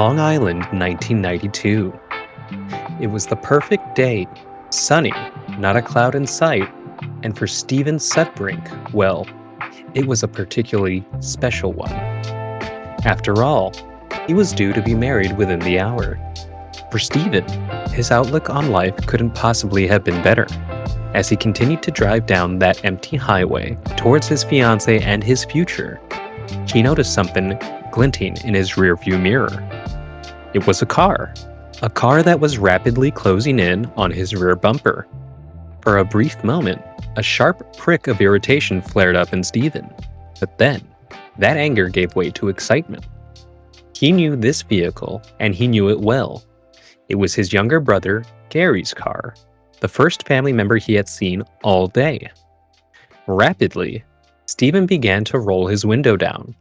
Long Island, 1992. It was the perfect day, sunny, not a cloud in sight, and for Stephen Sudbrink, well, it was a particularly special one. After all, he was due to be married within the hour. For Stephen, his outlook on life couldn't possibly have been better. As he continued to drive down that empty highway towards his fiancée and his future, he noticed something glinting in his rearview mirror. It was a car that was rapidly closing in on his rear bumper. For a brief moment, a sharp prick of irritation flared up in Stephen, but then that anger gave way to excitement. He knew this vehicle, and he knew it well. It was his younger brother, Gary's car, the first family member he had seen all day. Rapidly, Stephen began to roll his window down.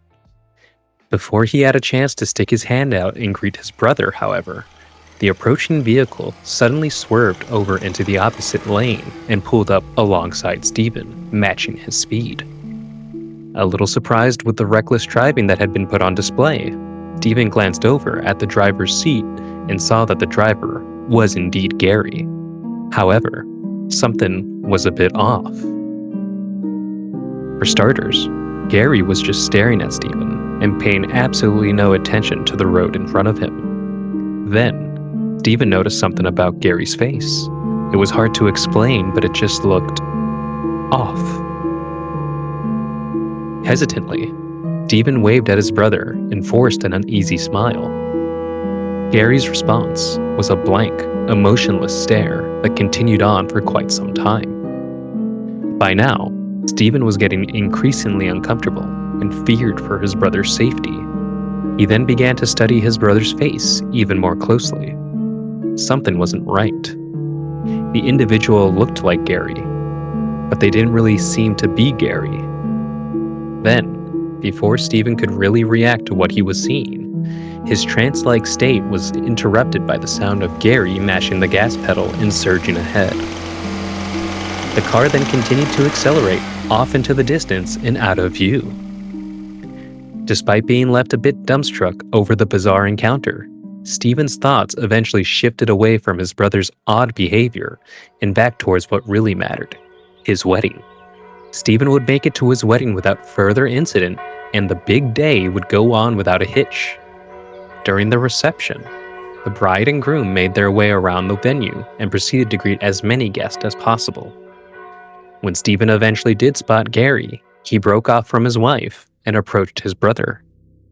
Before he had a chance to stick his hand out and greet his brother, however, the approaching vehicle suddenly swerved over into the opposite lane and pulled up alongside Stephen, matching his speed. A little surprised with the reckless driving that had been put on display, Stephen glanced over at the driver's seat and saw that the driver was indeed Gary. However, something was a bit off. For starters, Gary was just staring at Stephen and paying absolutely no attention to the road in front of him. Then, Stephen noticed something about Gary's face. It was hard to explain, but it just looked off. Hesitantly, Stephen waved at his brother and forced an uneasy smile. Gary's response was a blank, emotionless stare that continued on for quite some time. By now, Stephen was getting increasingly uncomfortable and feared for his brother's safety. He then began to study his brother's face even more closely. Something wasn't right. The individual looked like Gary, but they didn't really seem to be Gary. Then, before Stephen could really react to what he was seeing, his trance-like state was interrupted by the sound of Gary mashing the gas pedal and surging ahead. The car then continued to accelerate off into the distance and out of view. Despite being left a bit dumbstruck over the bizarre encounter, Stephen's thoughts eventually shifted away from his brother's odd behavior and back towards what really mattered, his wedding. Stephen would make it to his wedding without further incident, and the big day would go on without a hitch. During the reception, the bride and groom made their way around the venue and proceeded to greet as many guests as possible. When Stephen eventually did spot Gary, he broke off from his wife and approached his brother.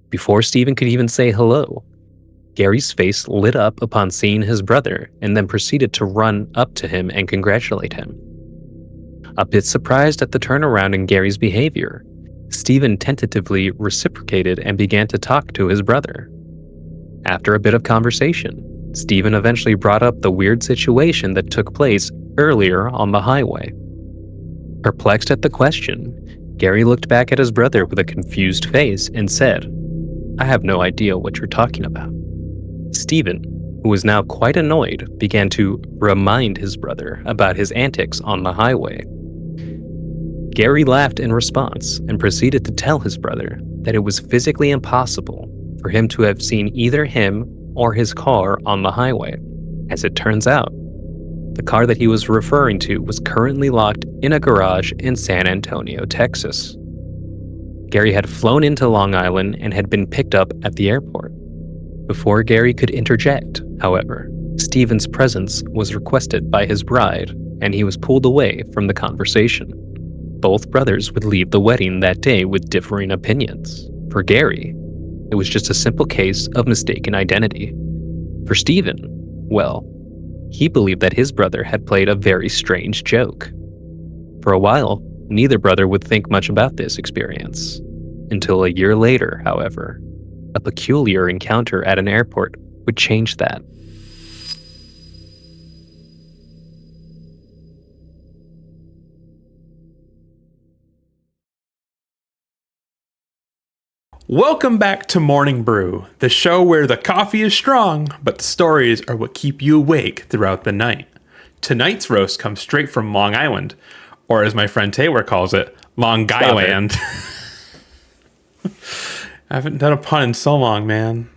Before Stephen could even say hello, Gary's face lit up upon seeing his brother and then proceeded to run up to him and congratulate him. A bit surprised at the turnaround in Gary's behavior, Stephen tentatively reciprocated and began to talk to his brother. After a bit of conversation, Stephen eventually brought up the weird situation that took place earlier on the highway. Perplexed at the question, Gary looked back at his brother with a confused face and said, "I have no idea what you're talking about." Stephen, who was now quite annoyed, began to remind his brother about his antics on the highway. Gary laughed in response and proceeded to tell his brother that it was physically impossible for him to have seen either him or his car on the highway. As it turns out, the car that he was referring to was currently locked in a garage in San Antonio, Texas. Gary had flown into Long Island and had been picked up at the airport. Before Gary could interject, however, Stephen's presence was requested by his bride, and he was pulled away from the conversation. Both brothers would leave the wedding that day with differing opinions. For Gary, it was just a simple case of mistaken identity. For Stephen, well, he believed that his brother had played a very strange joke. For a while, neither brother would think much about this experience. Until a year later, however, a peculiar encounter at an airport would change that. Welcome back to Mourning Brew, the show where the coffee is strong, but the stories are what keep you awake throughout the night. Tonight's roast comes straight from Long Island, or as my friend Taylor calls it, Long Guyland. I haven't done a pun in so long, man.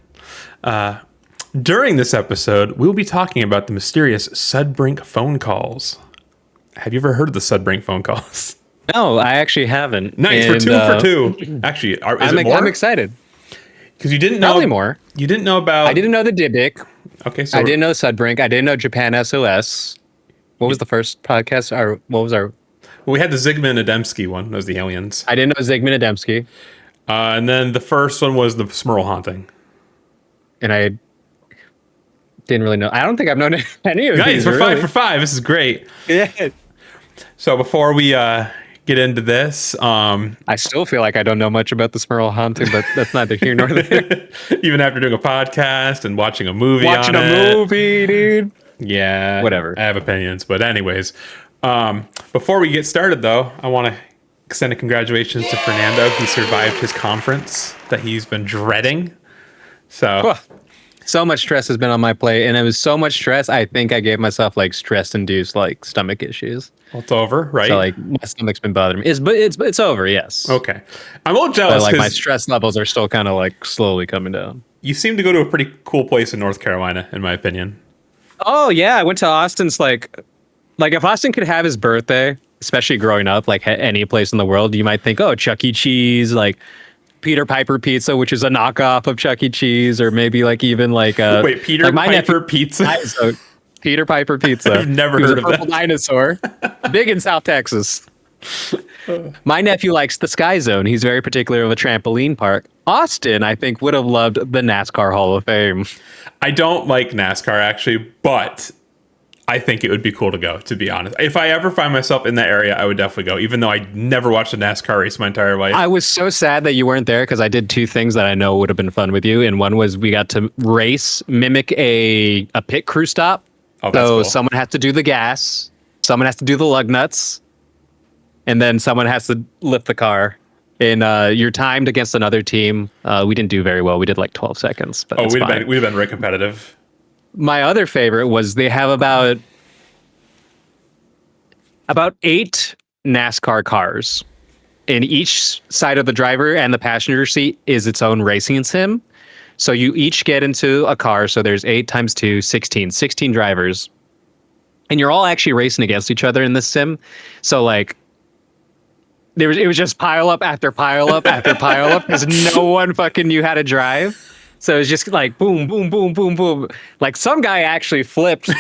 During this episode, we'll be talking about the mysterious Sudbrink phone calls. Have you ever heard of the Sudbrink phone calls? No, I actually haven't. Nice, And, for two. Actually, is it more? I'm excited. Because you didn't know. Probably more. You didn't know about. I didn't know the Dybbuk. Okay, so I didn't know Sudbrink. I didn't know Japan SOS. What was the first podcast? Or what was our? Well, we had the Zygmunt Adamski one. That was the aliens. I didn't know Zygmunt Adamski. And then the first one was the Smurl haunting. And I didn't really know. I don't think I've known any of Guys, these. we're really. 5 for 5. This is great. Yeah. So before we get into this, I still feel like I don't know much about the Smurl haunting, but that's neither here nor there. even after doing a podcast and watching a movie Watching on a it, movie, dude. yeah, Whatever. I have opinions, but anyways, before we get started, though, I want to extend a congratulations to Fernando. He survived his conference that he's been dreading. So. So much stress has been on my plate, and it was so much stress. I think I gave myself like stress-induced like stomach issues. Well, it's over, right? So like my stomach's been bothering me. It's over, yes. Okay. I'm a little jealous But like my because stress levels are still kind of like slowly coming down. you seem to go to a pretty cool place in North Carolina, in my opinion. Oh yeah, I went to Austin's like if Austin could have his birthday, especially growing up, like any place in the world, you might think, oh, Chuck E. Cheese, like Peter Piper Pizza, which is a knockoff of Chuck E. Cheese, or maybe like even like Wait, Peter like Piper Pizza? So Peter Piper Pizza. I've never He was heard a of that. purple dinosaur, big in South Texas. My nephew likes the Sky Zone. He's very particular of a trampoline park. Austin, I think, would have loved the NASCAR Hall of Fame. I don't like NASCAR, actually, but I think it would be cool to go, to be honest. If I ever find myself in that area, I would definitely go, even though I never watched a NASCAR race my entire life. I was so sad that you weren't there because I did two things that I know would have been fun with you. And one was we got to mimic a pit crew stop. Oh, that's So cool. someone has to do the gas, someone has to do the lug nuts, and then someone has to lift the car. And you're timed against another team. We didn't do very well. We did like 12 seconds. But we'd fine. have been very competitive. My other favorite was they have about 8 NASCAR cars. And each side of the driver and the passenger seat is its own racing sim. So you each get into a car. So there's 8 times 2, 16 drivers. And you're all actually racing against each other in this sim. So like, it was just pile up after pile up after pile up because no one fucking knew how to drive. So it was just like boom, boom, boom, boom, boom. Like some guy actually flipped.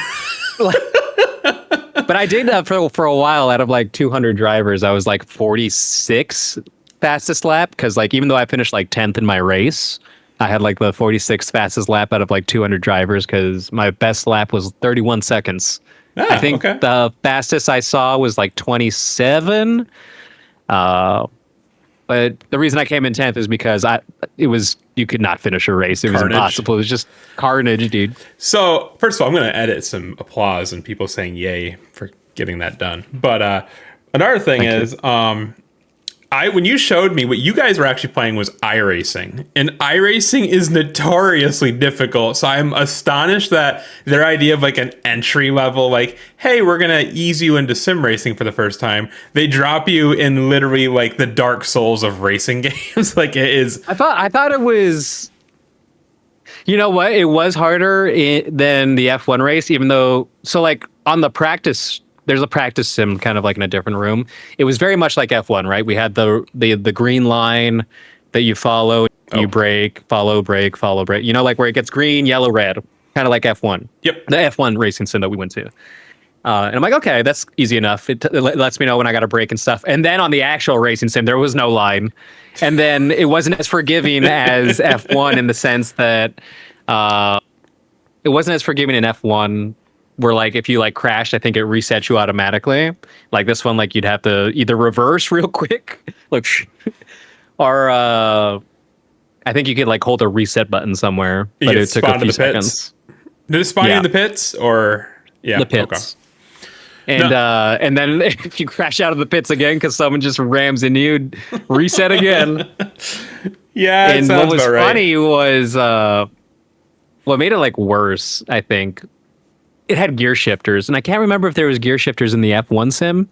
But I did that for a while. Out of like 200 drivers, I was like 46 fastest lap because like even though I finished like 10th in my race, I had like the 46th fastest lap out of like 200 drivers because my best lap was 31 seconds. I think okay. the fastest I saw was like 27. But the reason I came in 10th is because you could not finish a race. It was Carnage. impossible. It was just carnage, dude. So, first of all, I'm going to edit some applause and people saying yay for getting that done. But another thing is, when you showed me, what you guys were actually playing was iRacing. And iRacing is notoriously difficult. So I'm astonished that their idea of like an entry level, like, hey, we're going to ease you into sim racing for the first time. They drop you in literally like the Dark Souls of racing games. Like it is. I thought it was, you know what? It was harder than the F1 race, even though, so like on the practice, there's a practice sim kind of like in a different room. It was very much like F1, right? We had the green line that you follow, you brake, follow, brake, follow, brake. You know, like where it gets green, yellow, red, kind of like F1. Yep. The F1 racing sim that we went to. And I'm like, okay, that's easy enough. It lets me know when I got to brake and stuff. And then on the actual racing sim, there was no line. And then it wasn't as forgiving as F1 in the sense that it wasn't as forgiving in F1 where like if you like crashed, I think it resets you automatically. Like this one, like you'd have to either reverse real quick, like, or I think you could like hold a reset button somewhere, but it took a few seconds. Did it spawn you in the pits or the pits? Okay. And then if you crash out of the pits again because someone just rams into you, reset again. Yeah, and what was funny was what made it like worse, I think. It had gear shifters, and I can't remember if there was gear shifters in the F1 sim.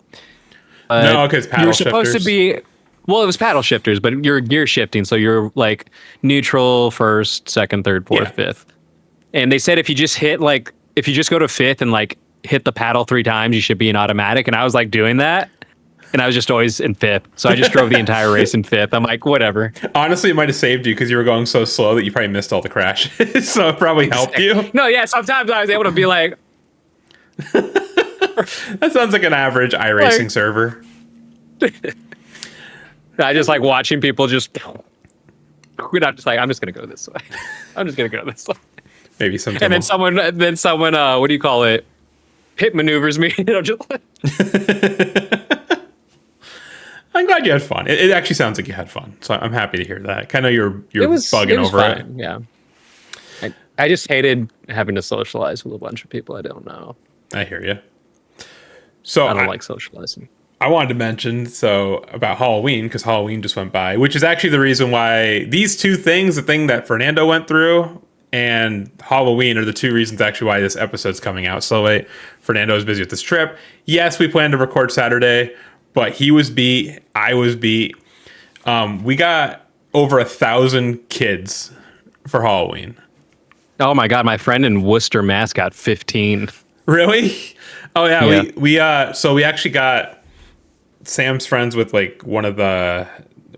No, because paddle shifters. Supposed to be Well, it was paddle shifters, but you're gear shifting, so you're like neutral, first, second, third, fourth, Yeah. fifth. And they said if you just go to fifth and like hit the paddle 3 times, you should be in automatic. And I was like doing that, and I was just always in fifth. So I just drove the entire race in fifth. I'm like, whatever. Honestly, it might have saved you because you were going so slow that you probably missed all the crashes. So it probably helped you. No, yeah, sometimes I was able to be like, That sounds like an average iRacing server. I just like watching people just. I'm just like, I'm just gonna go this way. I'm just gonna go this way. Maybe sometime. And then someone, what do you call it? Pit maneuvers me. I'm just like, I'm glad you had fun. It actually sounds like you had fun, so I'm happy to hear that. Kind of you're bugging over it. Yeah. I just hated having to socialize with a bunch of people I don't know. I hear you. So I don't like socializing. I wanted to mention about Halloween, because Halloween just went by, which is actually the reason why these two things, the thing that Fernando went through and Halloween, are the two reasons actually why this episode's coming out so late. Fernando was busy with this trip. Yes, we planned to record Saturday, but he was beat. I was beat. We got over 1,000 kids for Halloween. Oh my God, my friend in Worcester, Mass got 15. Really? Oh yeah. Yeah. We actually got Sam's friends with like one of the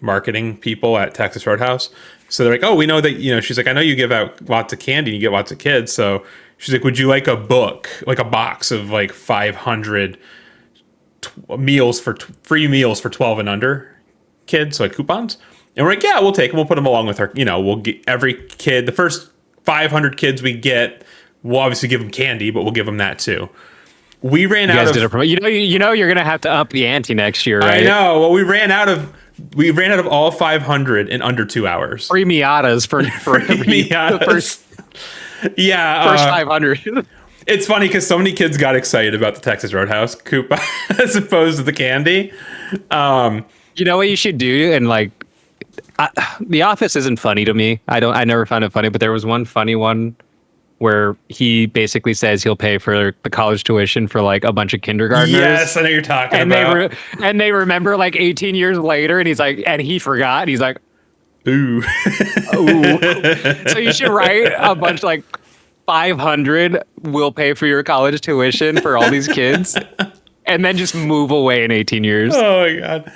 marketing people at Texas Roadhouse. So they're like, oh, we know that, she's like, I know you give out lots of candy and you get lots of kids. So she's like, would you like a book, like a box of like 500 free meals for 12 and under kids, so like coupons? And we're like, yeah, we'll take them. We'll put them along with our, we'll get every kid, the first 500 kids we get, we'll obviously give them candy, but we'll give them that too. We ran out of. You know, you're gonna have to up the ante next year, right? I know. Well, we ran out of all 500 in under 2 hours. Free Miatas for the first 500. It's funny because so many kids got excited about the Texas Roadhouse coupon as opposed to the candy. You know what you should do, and like, The Office isn't funny to me. I never found it funny, but there was one funny one where he basically says he'll pay for the college tuition for like a bunch of kindergartners. Yes, I know you're talking about. And they remember like 18 years later, and he's like, and he forgot. And he's like, ooh. So you should write a bunch like 500 will pay for your college tuition for all these kids, and then just move away in 18 years. Oh my God.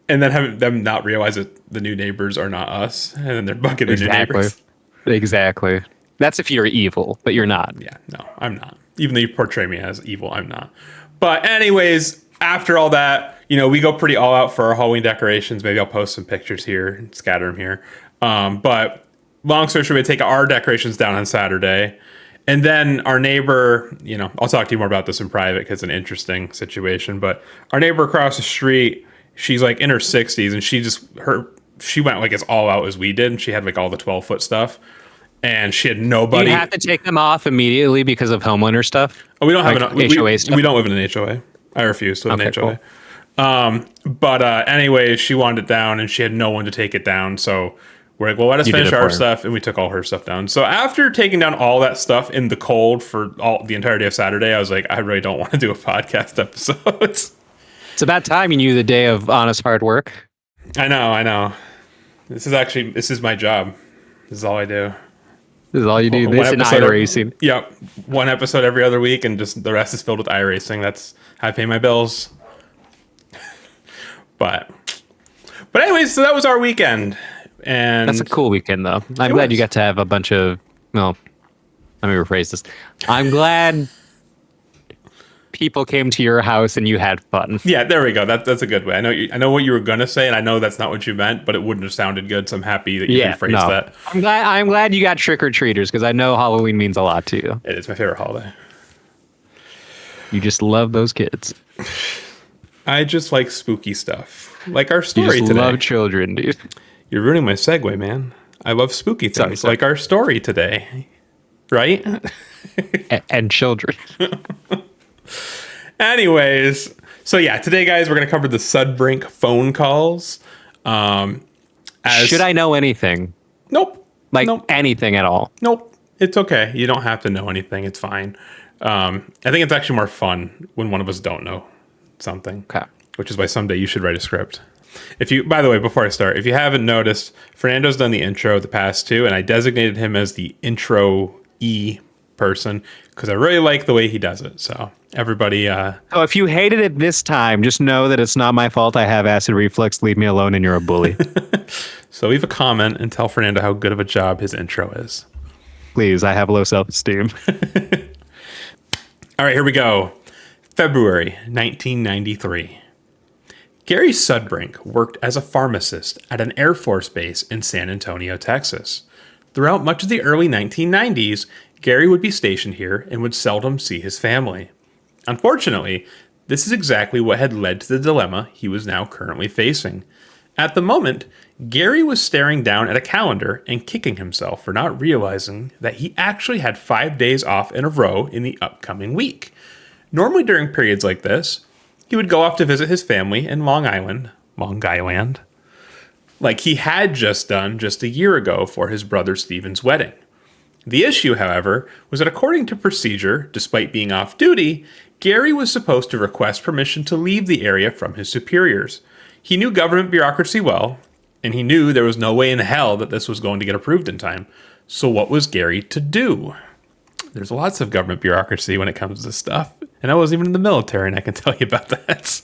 And then have them not realize that the new neighbors are not us, and then they're bugging the new neighbors. Exactly. That's if you're evil, but you're not. Yeah, no, I'm not. Even though you portray me as evil, I'm not. But anyways, after all that, we go pretty all out for our Halloween decorations. Maybe I'll post some pictures here and scatter them here. But long story short, we take our decorations down on Saturday. And then our neighbor, I'll talk to you more about this in private because it's an interesting situation. But our neighbor across the street, she's like in her 60s, and she went like as all out as we did. And she had like all the 12-foot stuff. And she had nobody. You have to take them off immediately because of homeowner stuff. Oh, we don't have like HOA stuff. We don't live in an HOA. I refuse to live in an HOA. Cool. But anyway, she wanted it down, and she had no one to take it down. So we're like, well, let us finish our stuff, and we took all her stuff down. So after taking down all that stuff in the cold for the entire day of Saturday, I was like, I really don't want to do a podcast episode. It's about time you knew the day of honest hard work. I know. This is my job. This is all I do. This is all you do. This and iRacing. Yep. One episode every other week, and just the rest is filled with iRacing. That's how I pay my bills. But anyways, so that was our weekend. And that's a cool weekend, though. I'm glad you got to have a bunch of. Well, let me rephrase this. I'm glad people came to your house and you had fun. Yeah, there we go. That's a good way. I know what you were gonna say, and I know that's not what you meant, but it wouldn't have sounded good. So I'm happy that you rephrased that. I'm glad you got trick or treaters because I know Halloween means a lot to you. It is my favorite holiday. You just love those kids. I just like spooky stuff, like our story you just today. Love children, dude. You're ruining my segue, man. I love spooky things, sorry. Like our story today, right? and children. Anyways, so yeah, today, guys, we're going to cover the Sudbrink phone calls. Should I know anything? Nope. Anything at all? Nope. It's okay. You don't have to know anything. It's fine. I think it's actually more fun when one of us don't know something. Okay. Which is why someday you should write a script. By the way, before I start, if you haven't noticed, Fernando's done the intro the past two, and I designated him as the intro person because I really like the way he does it. So everybody, So if you hated it this time, just know that it's not my fault. I have acid reflux. Leave me alone, and you're a bully. so leave a comment and tell Fernando how good of a job his intro is. Please, I have low self-esteem. All right, here we go. February 1993. Gary Sudbrink worked as a pharmacist at an Air Force base in San Antonio, Texas. Throughout much of the early 1990s, Gary would be stationed here and would seldom see his family. Unfortunately, this is exactly what had led to the dilemma he was now currently facing. At the moment, Gary was staring down at a calendar and kicking himself for not realizing that he actually had 5 days off in a row in the upcoming week. Normally during periods like this, he would go off to visit his family in Long Island, like he had just done just a year ago for his brother Stephen's wedding. The issue, however, was that according to procedure, despite being off duty, Gary was supposed to request permission to leave the area from his superiors. He knew government bureaucracy well, and he knew there was no way in hell that this was going to get approved in time. So what was Gary to do? There's lots of government bureaucracy when it comes to this stuff, and I wasn't even in the military, and I can tell you about that.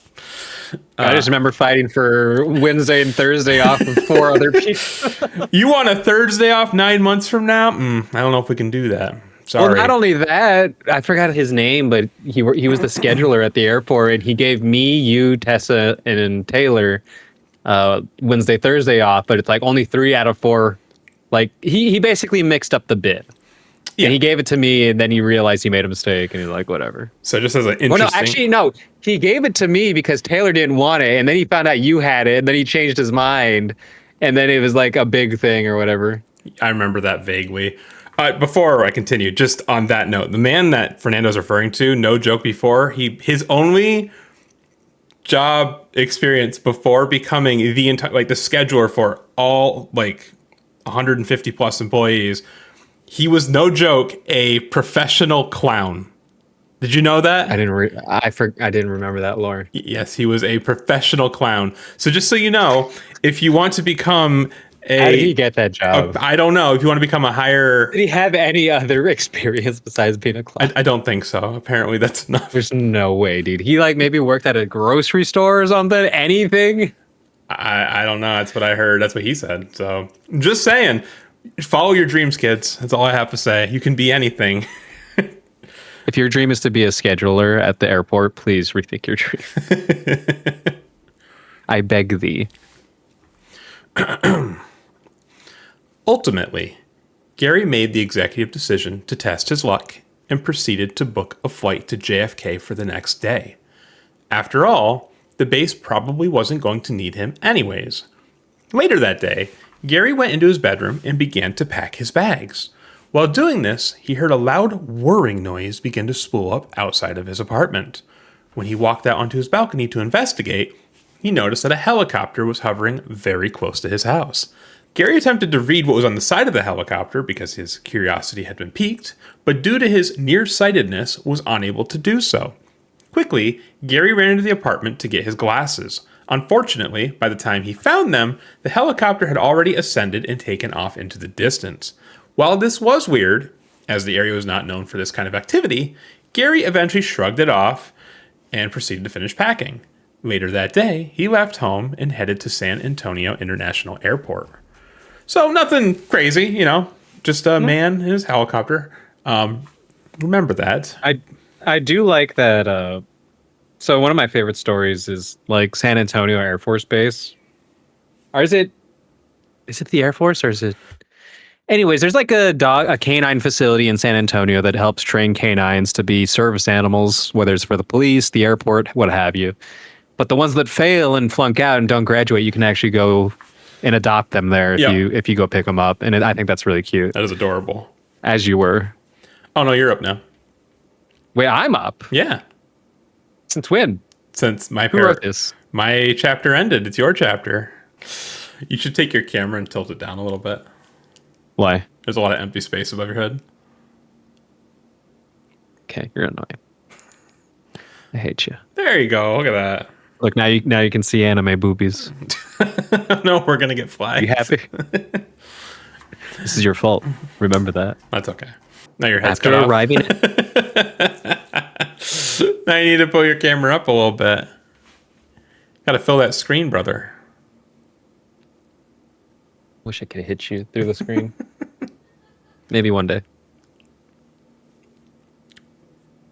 I just remember fighting for Wednesday and Thursday off with 4 other people. You want a Thursday off 9 months from now? I don't know if we can do that. Sorry. Well, not only that, I forgot his name, but he was the scheduler at the airport, and he gave me, you, Tessa, and Taylor Wednesday, Thursday off, but it's like only 3 out of 4. Like he basically mixed up the bid. Yeah. And he gave it to me, and then he realized he made a mistake, and he's like, whatever. So just as an interesting... Well, no, actually, no. He gave it to me because Taylor didn't want it, and then he found out you had it, and then he changed his mind, and then it was like a big thing or whatever. I remember that vaguely. Before I continue, just on that note, the man that Fernando's referring to, no joke before, his only job experience before becoming the entire, like the scheduler for all like 150 plus employees, he was, no joke, a professional clown. Did you know that? I didn't remember that, Lauren. Yes, he was a professional clown. So just so you know, if you want to become how did he get that job? I don't know. If you want to become a higher... Did he have any other experience besides being a clown? I don't think so. Apparently that's enough. There's no way, dude. He like maybe worked at a grocery store or something? Anything? I don't know. That's what I heard. That's what he said. So just saying, follow your dreams, kids. That's all I have to say. You can be anything. If your dream is to be a scheduler at the airport, please rethink your dream. I beg thee. Ultimately, Gary made the executive decision to test his luck and proceeded to book a flight to JFK for the next day. After all, the base probably wasn't going to need him anyways. Later that day, Gary went into his bedroom and began to pack his bags. While doing this, he heard a loud whirring noise begin to spool up outside of his apartment. When he walked out onto his balcony to investigate, he noticed that a helicopter was hovering very close to his house. Gary attempted to read what was on the side of the helicopter because his curiosity had been piqued, but due to his nearsightedness was unable to do so. Quickly, Gary ran into the apartment to get his glasses. Unfortunately, by the time he found them, the helicopter had already ascended and taken off into the distance. While this was weird, as the area was not known for this kind of activity, Gary eventually shrugged it off and proceeded to finish packing. Later that day, he left home and headed to San Antonio International Airport. So nothing crazy, just a man in his helicopter. Remember that. I do like that. So one of my favorite stories is like San Antonio Air Force Base. Or is it the Air Force or is it? Anyways, there's like a canine facility in San Antonio that helps train canines to be service animals, whether it's for the police, the airport, what have you. But the ones that fail and flunk out and don't graduate, you can actually go and adopt them there if you go pick them up. And I think that's really cute. That is adorable. As you were. Oh, no, you're up now. Wait, I'm up? Yeah. Since when? Since Who wrote this? My chapter ended. It's your chapter. You should take your camera and tilt it down a little bit. Why? There's a lot of empty space above your head. Okay, you're annoying. I hate you. There you go. Look at that. Look, now you can see anime boobies. No, we're gonna get flagged. You happy? This is your fault. Remember that. That's okay. Now your head's After cut off. arriving, Now you need to pull your camera up a little bit. Gotta fill that screen, brother. wish I could hit you through the screen. Maybe one day.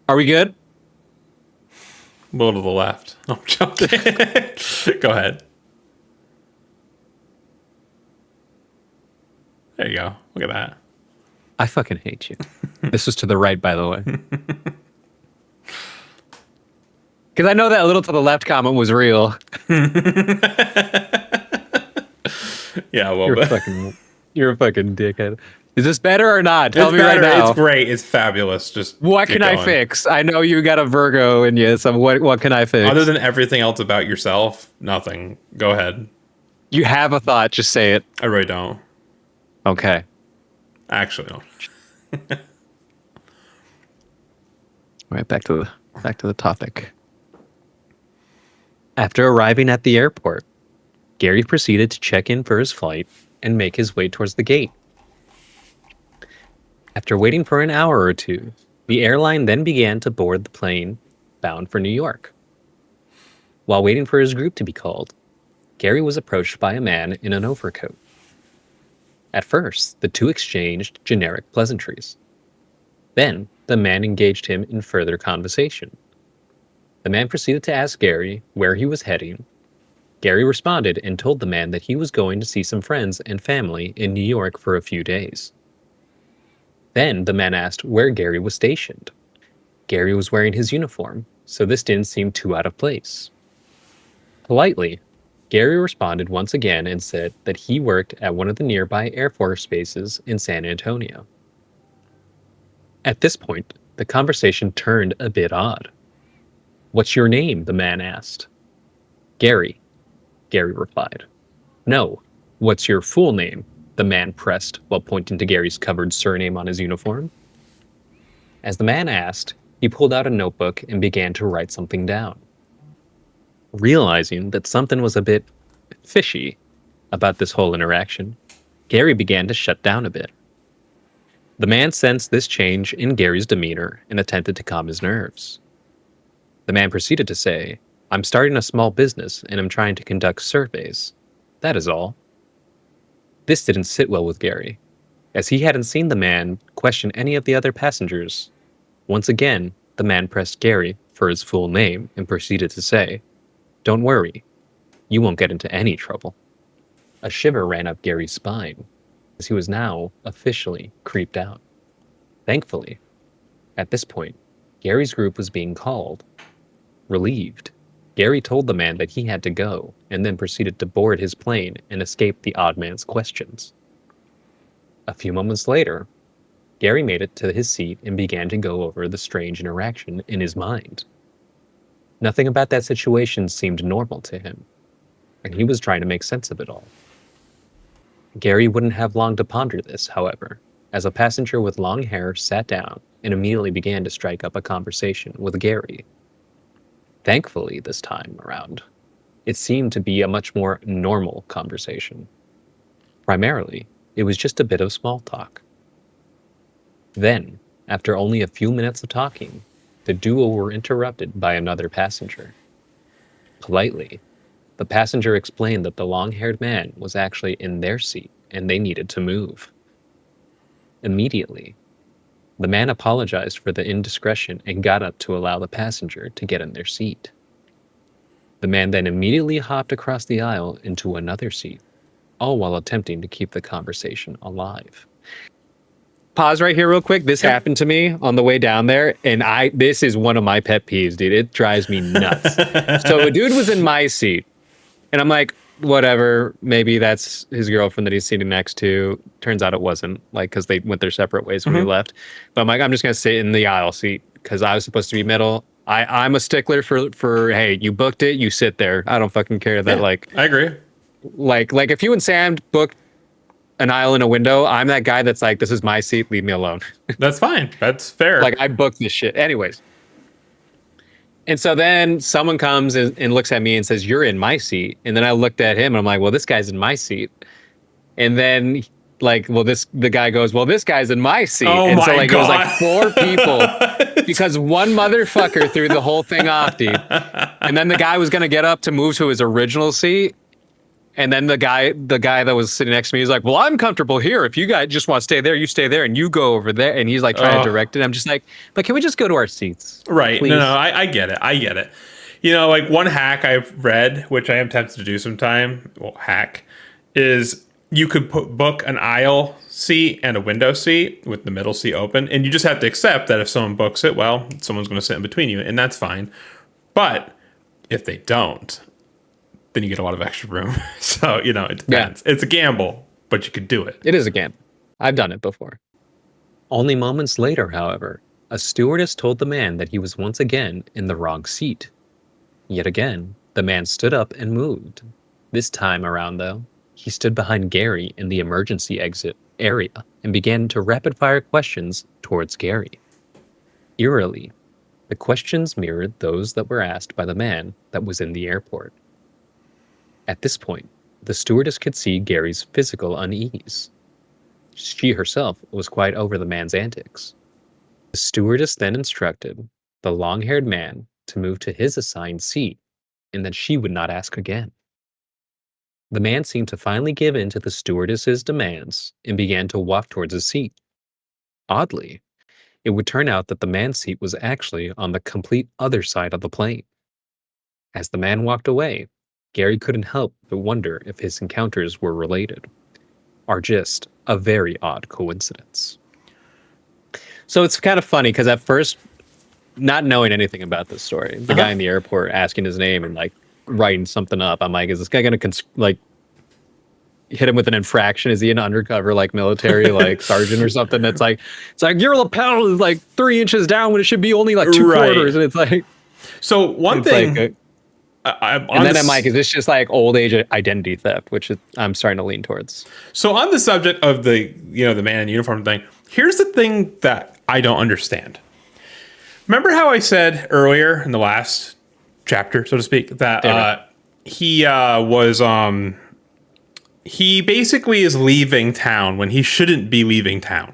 Are we good? A little to the left. Oh, I'm joking. Go ahead. There you go. Look at that. I fucking hate you. This was to the right, by the way. Because I know that little to the left comment was real. Yeah, well, You're a fucking dickhead. Is this better or not? Tell me better. right now. It's great. It's fabulous. Just what keep can I going. fix? I know you got a Virgo in you, so what can I fix? Other than everything else about yourself, nothing. Go ahead. You have a thought, just say it. I really don't. Okay. Actually, no. All right, back to the topic. After arriving at the airport, Gary proceeded to check in for his flight and make his way towards the gate. After waiting for an hour or two, the airline then began to board the plane bound for New York. While waiting for his group to be called, Gary was approached by a man in an overcoat. At first, the two exchanged generic pleasantries. Then, the man engaged him in further conversation. The man proceeded to ask Gary where he was heading. Gary responded and told the man that he was going to see some friends and family in New York for a few days. Then the man asked where Gary was stationed. Gary was wearing his uniform, so this didn't seem too out of place. Politely, Gary responded once again and said that he worked at one of the nearby Air Force bases in San Antonio. At this point, the conversation turned a bit odd. "What's your name?" the man asked. "Gary," Gary replied. "No, what's your full name?" the man pressed while pointing to Gary's covered surname on his uniform. As the man asked, he pulled out a notebook and began to write something down. Realizing that something was a bit fishy about this whole interaction, Gary began to shut down a bit. The man sensed this change in Gary's demeanor and attempted to calm his nerves. The man proceeded to say, "I'm starting a small business and I'm trying to conduct surveys. That is all." This didn't sit well with Gary, as he hadn't seen the man question any of the other passengers. Once again, the man pressed Gary for his full name and proceeded to say, "Don't worry, you won't get into any trouble." A shiver ran up Gary's spine, as he was now officially creeped out. Thankfully, at this point, Gary's group was being called. Relieved, Gary told the man that he had to go and then proceeded to board his plane and escape the odd man's questions. A few moments later, Gary made it to his seat and began to go over the strange interaction in his mind. Nothing about that situation seemed normal to him, and he was trying to make sense of it all. Gary wouldn't have long to ponder this, however, as a passenger with long hair sat down and immediately began to strike up a conversation with Gary. Thankfully, this time around, it seemed to be a much more normal conversation. Primarily, it was just a bit of small talk. Then, after only a few minutes of talking, the duo were interrupted by another passenger. Politely, the passenger explained that the long-haired man was actually in their seat and they needed to move. Immediately, the man apologized for the indiscretion and got up to allow the passenger to get in their seat. The man then immediately hopped across the aisle into another seat, all while attempting to keep the conversation alive. Pause right here real quick. This happened to me on the way down there, and this is one of my pet peeves, dude. It drives me nuts. So a dude was in my seat, and I'm like, whatever, maybe that's his girlfriend that he's sitting next to. Turns out it wasn't, like, because they went their separate ways when we left. But I'm like, I'm just going to sit in the aisle seat because I was supposed to be middle. I'm a stickler for hey, you booked it, you sit there. I don't fucking care that, like... I agree. Like if you and Sam booked an aisle in a window, I'm that guy that's like, this is my seat, leave me alone. That's fine. That's fair. Like, I booked this shit. Anyways, And so then someone comes and looks at me and says, "You're in my seat." And then I looked at him and I'm like, "Well, this guy's in my seat." And then the guy goes, "Well, this guy's in my seat." Oh and my so like God. it was like 4 people because one motherfucker threw the whole thing off, dude. And then the guy was gonna get up to move to his original seat. And then the guy that was sitting next to me, he's like, "Well, I'm comfortable here. If you guys just want to stay there, you stay there, and you go over there." And he's like trying to direct it. I'm just like, "But can we just go to our seats?" Right. Please? No, I get it. I get it. You know, like one hack I've read, which I am tempted to do sometime, is you could book an aisle seat and a window seat with the middle seat open. And you just have to accept that if someone books it, well, someone's going to sit in between you, and that's fine. But if they don't, then you get a lot of extra room. So, you know, it depends. Yeah. It's a gamble, but you could do it. It is a gamble. I've done it before. Only moments later, however, a stewardess told the man that he was once again in the wrong seat. Yet again, the man stood up and moved. This time around, though, he stood behind Gary in the emergency exit area and began to rapid-fire questions towards Gary. Eerily, the questions mirrored those that were asked by the man that was in the airport. At this point, the stewardess could see Gary's physical unease. She herself was quite over the man's antics. The stewardess then instructed the long-haired man to move to his assigned seat and that she would not ask again. The man seemed to finally give in to the stewardess's demands and began to walk towards his seat. Oddly, it would turn out that the man's seat was actually on the complete other side of the plane. As the man walked away, Gary couldn't help but wonder if his encounters were related, or just a very odd coincidence. So it's kind of funny because at first, not knowing anything about this story, the guy in the airport asking his name and like writing something up, I'm like, is this guy going to hit him with an infraction? Is he an undercover like military like sergeant or something? That's like, it's like your lapel is like 3 inches down when it should be only like 2 quarters, and it's like. So one thing. And then I'm like, is this just like old age identity theft, which I'm starting to lean towards. So on the subject of the man in uniform thing, here's the thing that I don't understand. Remember how I said earlier in the last chapter, so to speak, that he basically is leaving town when he shouldn't be leaving town.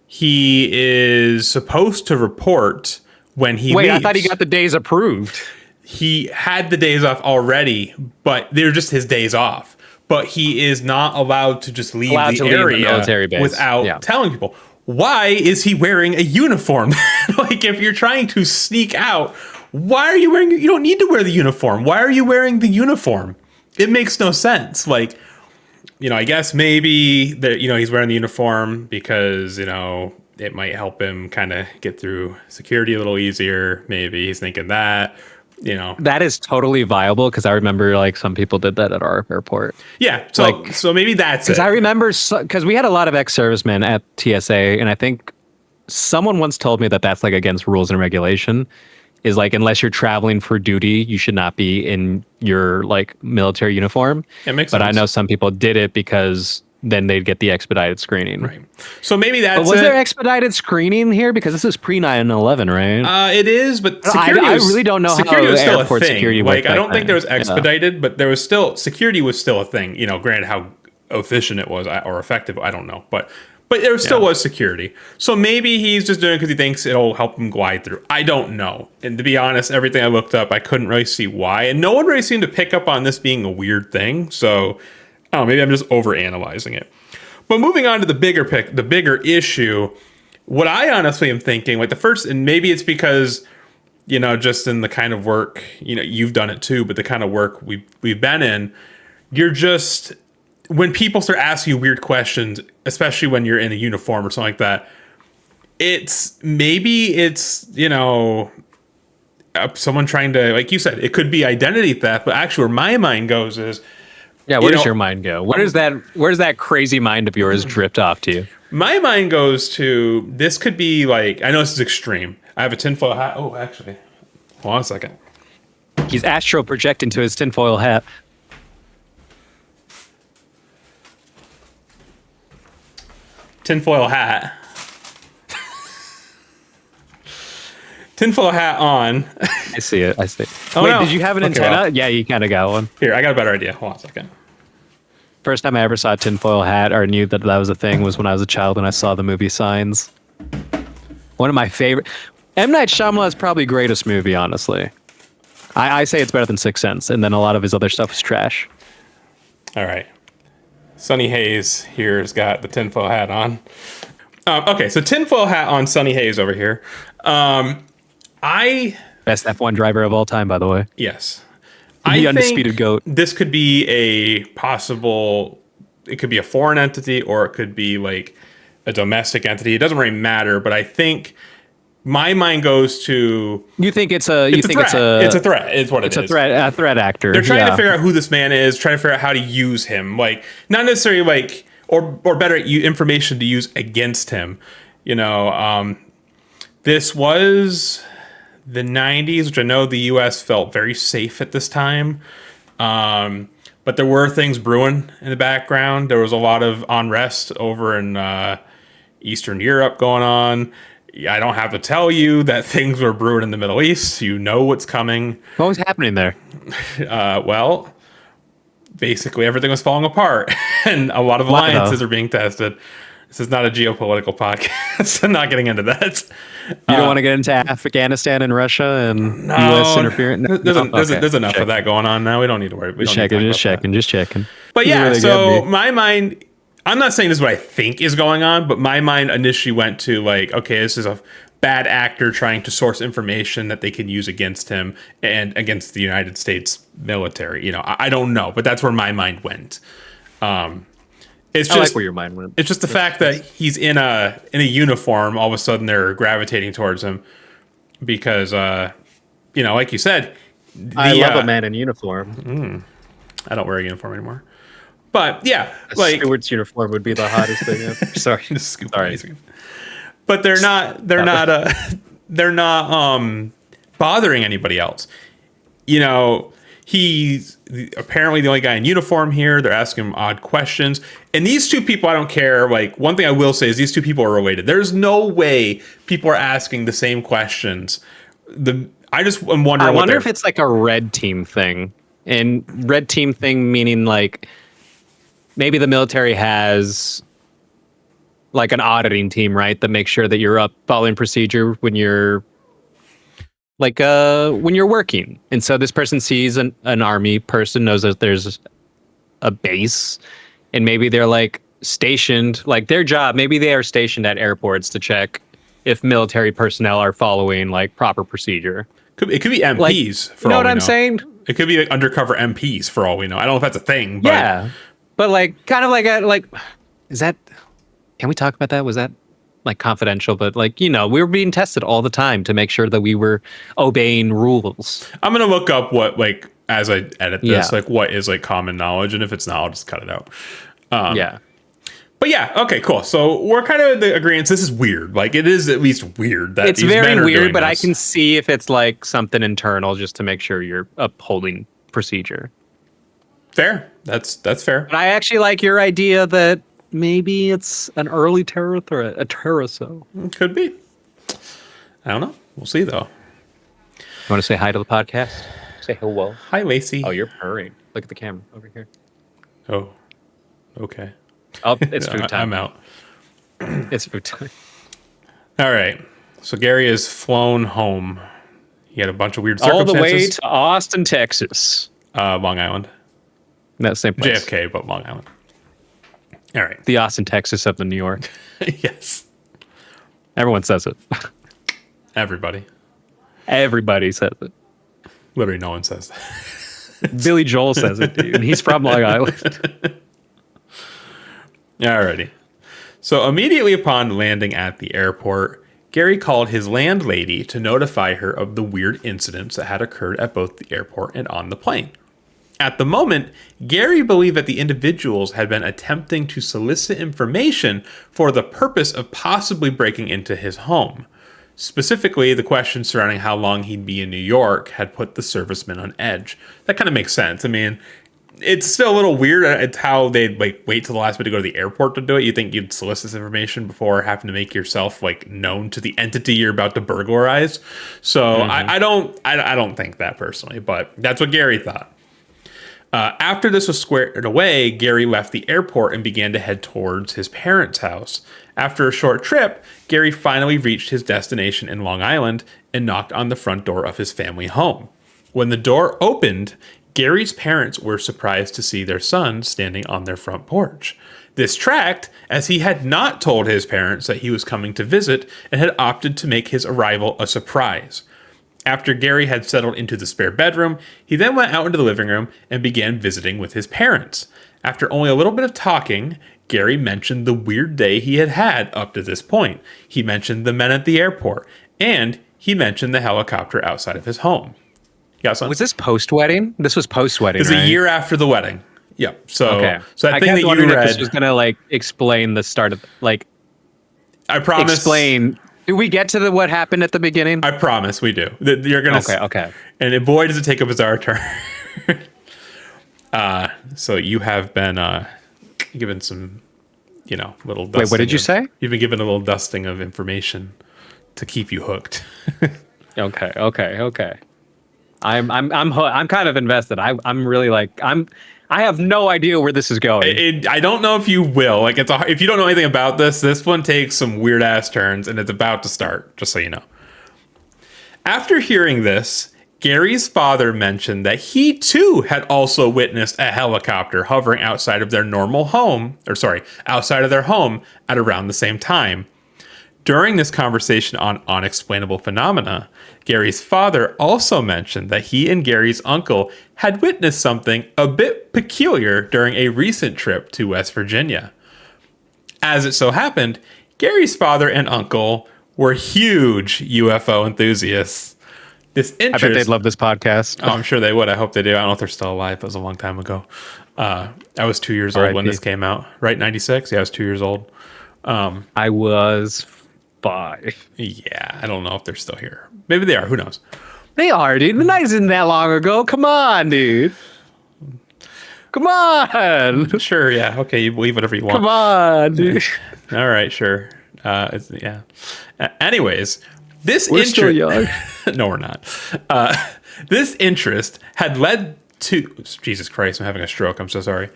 He is supposed to report when he leaves. I thought he got the days approved. He had the days off already, but they're just his days off. But he is not allowed to just leave the area without telling people. Why is he wearing a uniform? Like, if you're trying to sneak out, why are you wearing? You don't need to wear the uniform. Why are you wearing the uniform? It makes no sense. Like, I guess maybe that he's wearing the uniform because it might help him kind of get through security a little easier. Maybe he's thinking that. That is totally viable because I remember like some people did that at our airport. Yeah, so maybe that's it. Because I remember because we had a lot of ex-servicemen at TSA, and I think someone once told me that that's like against rules and regulation. Is like unless you're traveling for duty, you should not be in your like military uniform. It makes sense. But I know some people did it because then they'd get the expedited screening. Right. So maybe that's But was there expedited screening here? Because this is pre 9/11, right? It is, but security I really don't know security how was still airport a thing. security Like, I don't think there was then. expedited, but there was still security was still a thing. Granted how efficient it was or effective, I don't know, but there still was security. So maybe he's just doing it because he thinks it'll help him glide through. I don't know. And to be honest, everything I looked up, I couldn't really see why. And no one really seemed to pick up on this being a weird thing. So, I don't know, maybe I'm just overanalyzing it. But moving on to the bigger issue, what I honestly am thinking, like the first, and maybe it's because, just in the kind of work, you've done it too, but the kind of work we've been in, you're just, when people start asking you weird questions, especially when you're in a uniform or something like that, it's someone trying to, like you said, it could be identity theft, but actually where my mind goes is, yeah, where does your mind go? Where does that crazy mind of yours drift off to? My mind goes to, this could be like, I know this is extreme. I have a tinfoil hat. Oh, actually, hold on a second. He's astral projecting to his tinfoil hat. Tinfoil hat. tinfoil hat on. I see it. I see it. Oh, Wait, no. did you have an Okay, antenna? well. Yeah, you kind of got one. Here, I got a better idea. Hold on a second. First time I ever saw a tinfoil hat or knew that that was a thing was when I was a child and I saw the movie Signs. One of my favorite. M. Night Shyamalan's probably greatest movie, honestly. I say it's better than Sixth Sense, and then a lot of his other stuff is trash. All right. Sunny Hayes here has got the tinfoil hat on. Okay, so tinfoil hat on Sunny Hayes over here. Best F1 driver of all time, by the way. Yes. The undisputed GOAT. This could be a possible, it could be a foreign entity or it could be like a domestic entity. It doesn't really matter, but I think my mind goes to... You think it's It's a threat. It's what it is. It's a threat actor. They're trying to figure out who this man is, trying to figure out how to use him. Like, not necessarily like, or better, information to use against him. You know, this was the 90s, which I know the U.S. felt very safe at this time. But there were things brewing in the background. There was a lot of unrest over in Eastern Europe going on. I don't have to tell you that things were brewing in the Middle East. You know what's coming. What was happening there? Well, basically everything was falling apart, and a lot of alliances are being tested. This is not a geopolitical podcast. I'm not getting into that. You don't want to get into Afghanistan and Russia and U.S. interference? There's enough of that going on now. We don't need to worry. Just checking. But yeah, Really so my mind, I'm not saying this is what I think is going on, but my mind initially went to like, okay, this is a bad actor trying to source information that they can use against him and against the United States military. You know, I don't know, but that's where my mind went. It's just, I like where your mind went. It's just the fact that he's in a uniform. All of a sudden, they're gravitating towards him because, you know, like you said, I love a man in uniform. I don't wear a uniform anymore. But yeah, like Stewart's uniform would be the hottest thing ever. Sorry, sorry. But they're not bothering anybody else. You know, he's apparently the only guy in uniform here. They're asking him odd questions. And these two people, I don't care. Like, one thing I will say is these two people are related. There's no way people are asking the same questions. I just am wondering. I wonder if it's like a red team thing. And red team thing meaning like maybe the military has like an auditing team, right? That makes sure that you're up following procedure when you're like when you're working. And so this person sees an army person, knows that there's a base, and maybe they're like stationed, like their job, maybe they are stationed at airports to check if military personnel are following like proper procedure. It could be MPs, like, for you know all what we I'm know. saying? It could be like undercover MPs for all we know. I don't know if that's a thing, but yeah. But like kind of like is that, can we talk about that? Was that like confidential? But like, you know, we were being tested all the time to make sure that we were obeying rules. I'm gonna look up what, like, as I edit this, like what is like common knowledge, and if it's not, I'll just cut it out. Yeah. But yeah, okay, cool. So we're kind of in the agreement. This is weird. Like, it is at least weird that it's these men very are weird, doing but this. I can see if it's like something internal just to make sure you're upholding procedure. Fair. That's fair. But I actually like your idea that maybe it's an early terror threat, a terrorso. Could be. I don't know. We'll see, though. You want to say hi to the podcast? Say hello. Hi, Lacey. Oh, you're purring. Look at the camera over here. Oh, okay. Oh, it's food time. I'm out. It's food time. All right. So Gary has flown home. He had a bunch of weird All circumstances. the way to Austin, Texas. Long Island. That same place. JFK, but Long Island. All right. The Austin, Texas of the New York. Yes. Everyone says it. Everybody. Everybody says it. Literally no one says that. Billy Joel says it, dude. And he's from Long Island. Alrighty. So immediately upon landing at the airport, Gary called his landlady to notify her of the weird incidents that had occurred at both the airport and on the plane. At the moment, Gary believed that the individuals had been attempting to solicit information for the purpose of possibly breaking into his home. Specifically, the question surrounding how long he'd be in New York had put the servicemen on edge. That kind of makes sense. I mean, it's still a little weird. It's how they'd like wait till the last minute to go to the airport to do it. You think you'd solicit this information before having to make yourself like known to the entity you're about to burglarize. So I don't think that personally, but that's what Gary thought. After this was squared away, Gary left the airport and began to head towards his parents' house. After a short trip, Gary finally reached his destination in Long Island and knocked on the front door of his family home. When the door opened, Gary's parents were surprised to see their son standing on their front porch. This tracked, as he had not told his parents that he was coming to visit and had opted to make his arrival a surprise. After Gary had settled into the spare bedroom, he then went out into the living room and began visiting with his parents. After only a little bit of talking, Gary mentioned the weird day he had had up to this point. He mentioned the men at the airport, and he mentioned the helicopter outside of his home. Yeah, was this post-wedding? This was post-wedding, This is a year after the wedding. Yep. So that thing that you read... if this was going to, like, explain the start of... Like, I promise... Explain... Do we get to what happened at the beginning? I promise we do. You're gonna okay. And boy, does it take a bizarre turn. So you have been given some, little dusting. Wait, what did you say? You've been given a little dusting of information to keep you hooked. Okay. I'm kind of invested. I'm really like I have no idea where this is going. I don't know if you will. Like if you don't know anything about this one takes some weird ass turns, and it's about to start. Just so you know. After hearing this, Gary's father mentioned that he too had also witnessed a helicopter hovering outside of their outside of their home at around the same time. During this conversation on unexplainable phenomena, Gary's father also mentioned that he and Gary's uncle had witnessed something a bit peculiar during a recent trip to West Virginia. As it so happened, Gary's father and uncle were huge UFO enthusiasts. This interest, I bet they'd love this podcast. Oh, I'm sure they would. I hope they do. I don't know if they're still alive. It was a long time ago. I was 2 years old when this came out. Right, 96? Yeah, I was 2 years old. I was 5. Yeah, I don't know if they're still here. Maybe they are. Who knows? They are, dude. The night isn't that long ago. Come on, dude. Come on. Sure, yeah. Okay, you believe whatever you want. Come on, dude. All right, sure. Yeah. Anyways, we're still young. No, we're not. This interest had led to... Jesus Christ, I'm having a stroke. I'm so sorry.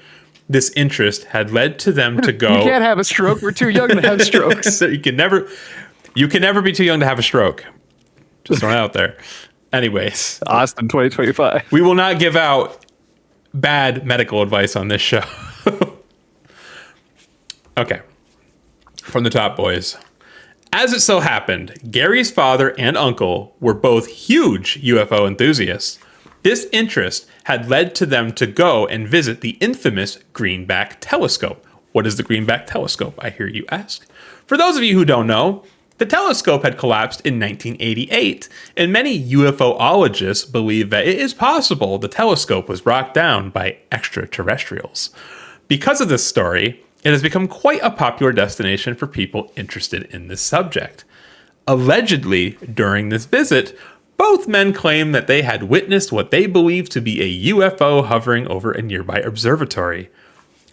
This interest had led to them to go... You can't have a stroke. We're too young to have strokes. You can never be too young to have a stroke. Just throwing it out there. Anyways. Austin 2025. We will not give out bad medical advice on this show. Okay. From the top, boys. As it so happened, Gary's father and uncle were both huge UFO enthusiasts. This interest had led to them to go and visit the infamous Greenback Telescope. What is the Greenback Telescope, I hear you ask? For those of you who don't know, the telescope had collapsed in 1988, and many UFOologists believe that it is possible the telescope was brought down by extraterrestrials. Because of this story, it has become quite a popular destination for people interested in this subject. Allegedly, during this visit, both men claimed that they had witnessed what they believed to be a UFO hovering over a nearby observatory.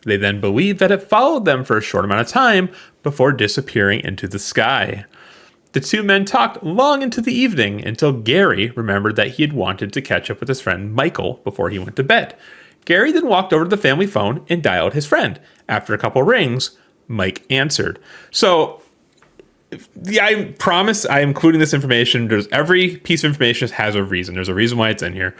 They then believed that it followed them for a short amount of time before disappearing into the sky. The two men talked long into the evening until Gary remembered that he had wanted to catch up with his friend Michael before he went to bed. Gary then walked over to the family phone and dialed his friend. After a couple rings, Mike answered. So... yeah, I promise I'm including this information. Every piece of information has a reason. There's a reason why it's in here.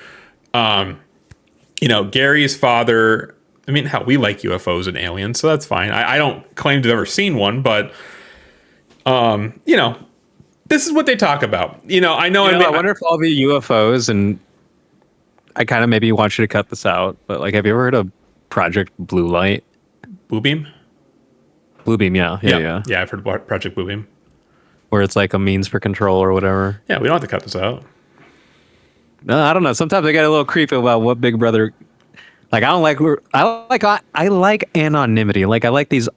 Gary's father, we like UFOs and aliens, so that's fine. I don't claim to have ever seen one, but, this is what they talk about. I wonder if all the UFOs, and I kind of maybe want you to cut this out, but like, have you ever heard of Project Blue Light? Blue Beam? Blue Beam, yeah. Yeah, I've heard about Project Blue Beam. Where it's like a means for control or whatever. Yeah, we don't have to cut this out. No, I don't know. Sometimes I get a little creepy about what Big Brother. Like I like anonymity. Like I like these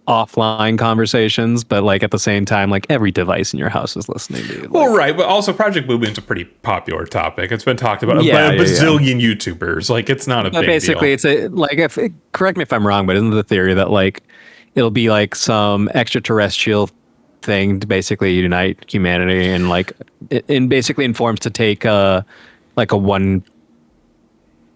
offline conversations, but like at the same time, like every device in your house is listening to you. Like, Well, right, but also Project Blue Beam's a pretty popular topic. It's been talked about by Yeah, a yeah, bazillion YouTubers. Like, it's not a but big basically, deal. it's a like if correct me if I'm wrong, but isn't the theory that like it'll be like some extraterrestrial thing to basically unite humanity and like it basically informs to take like a one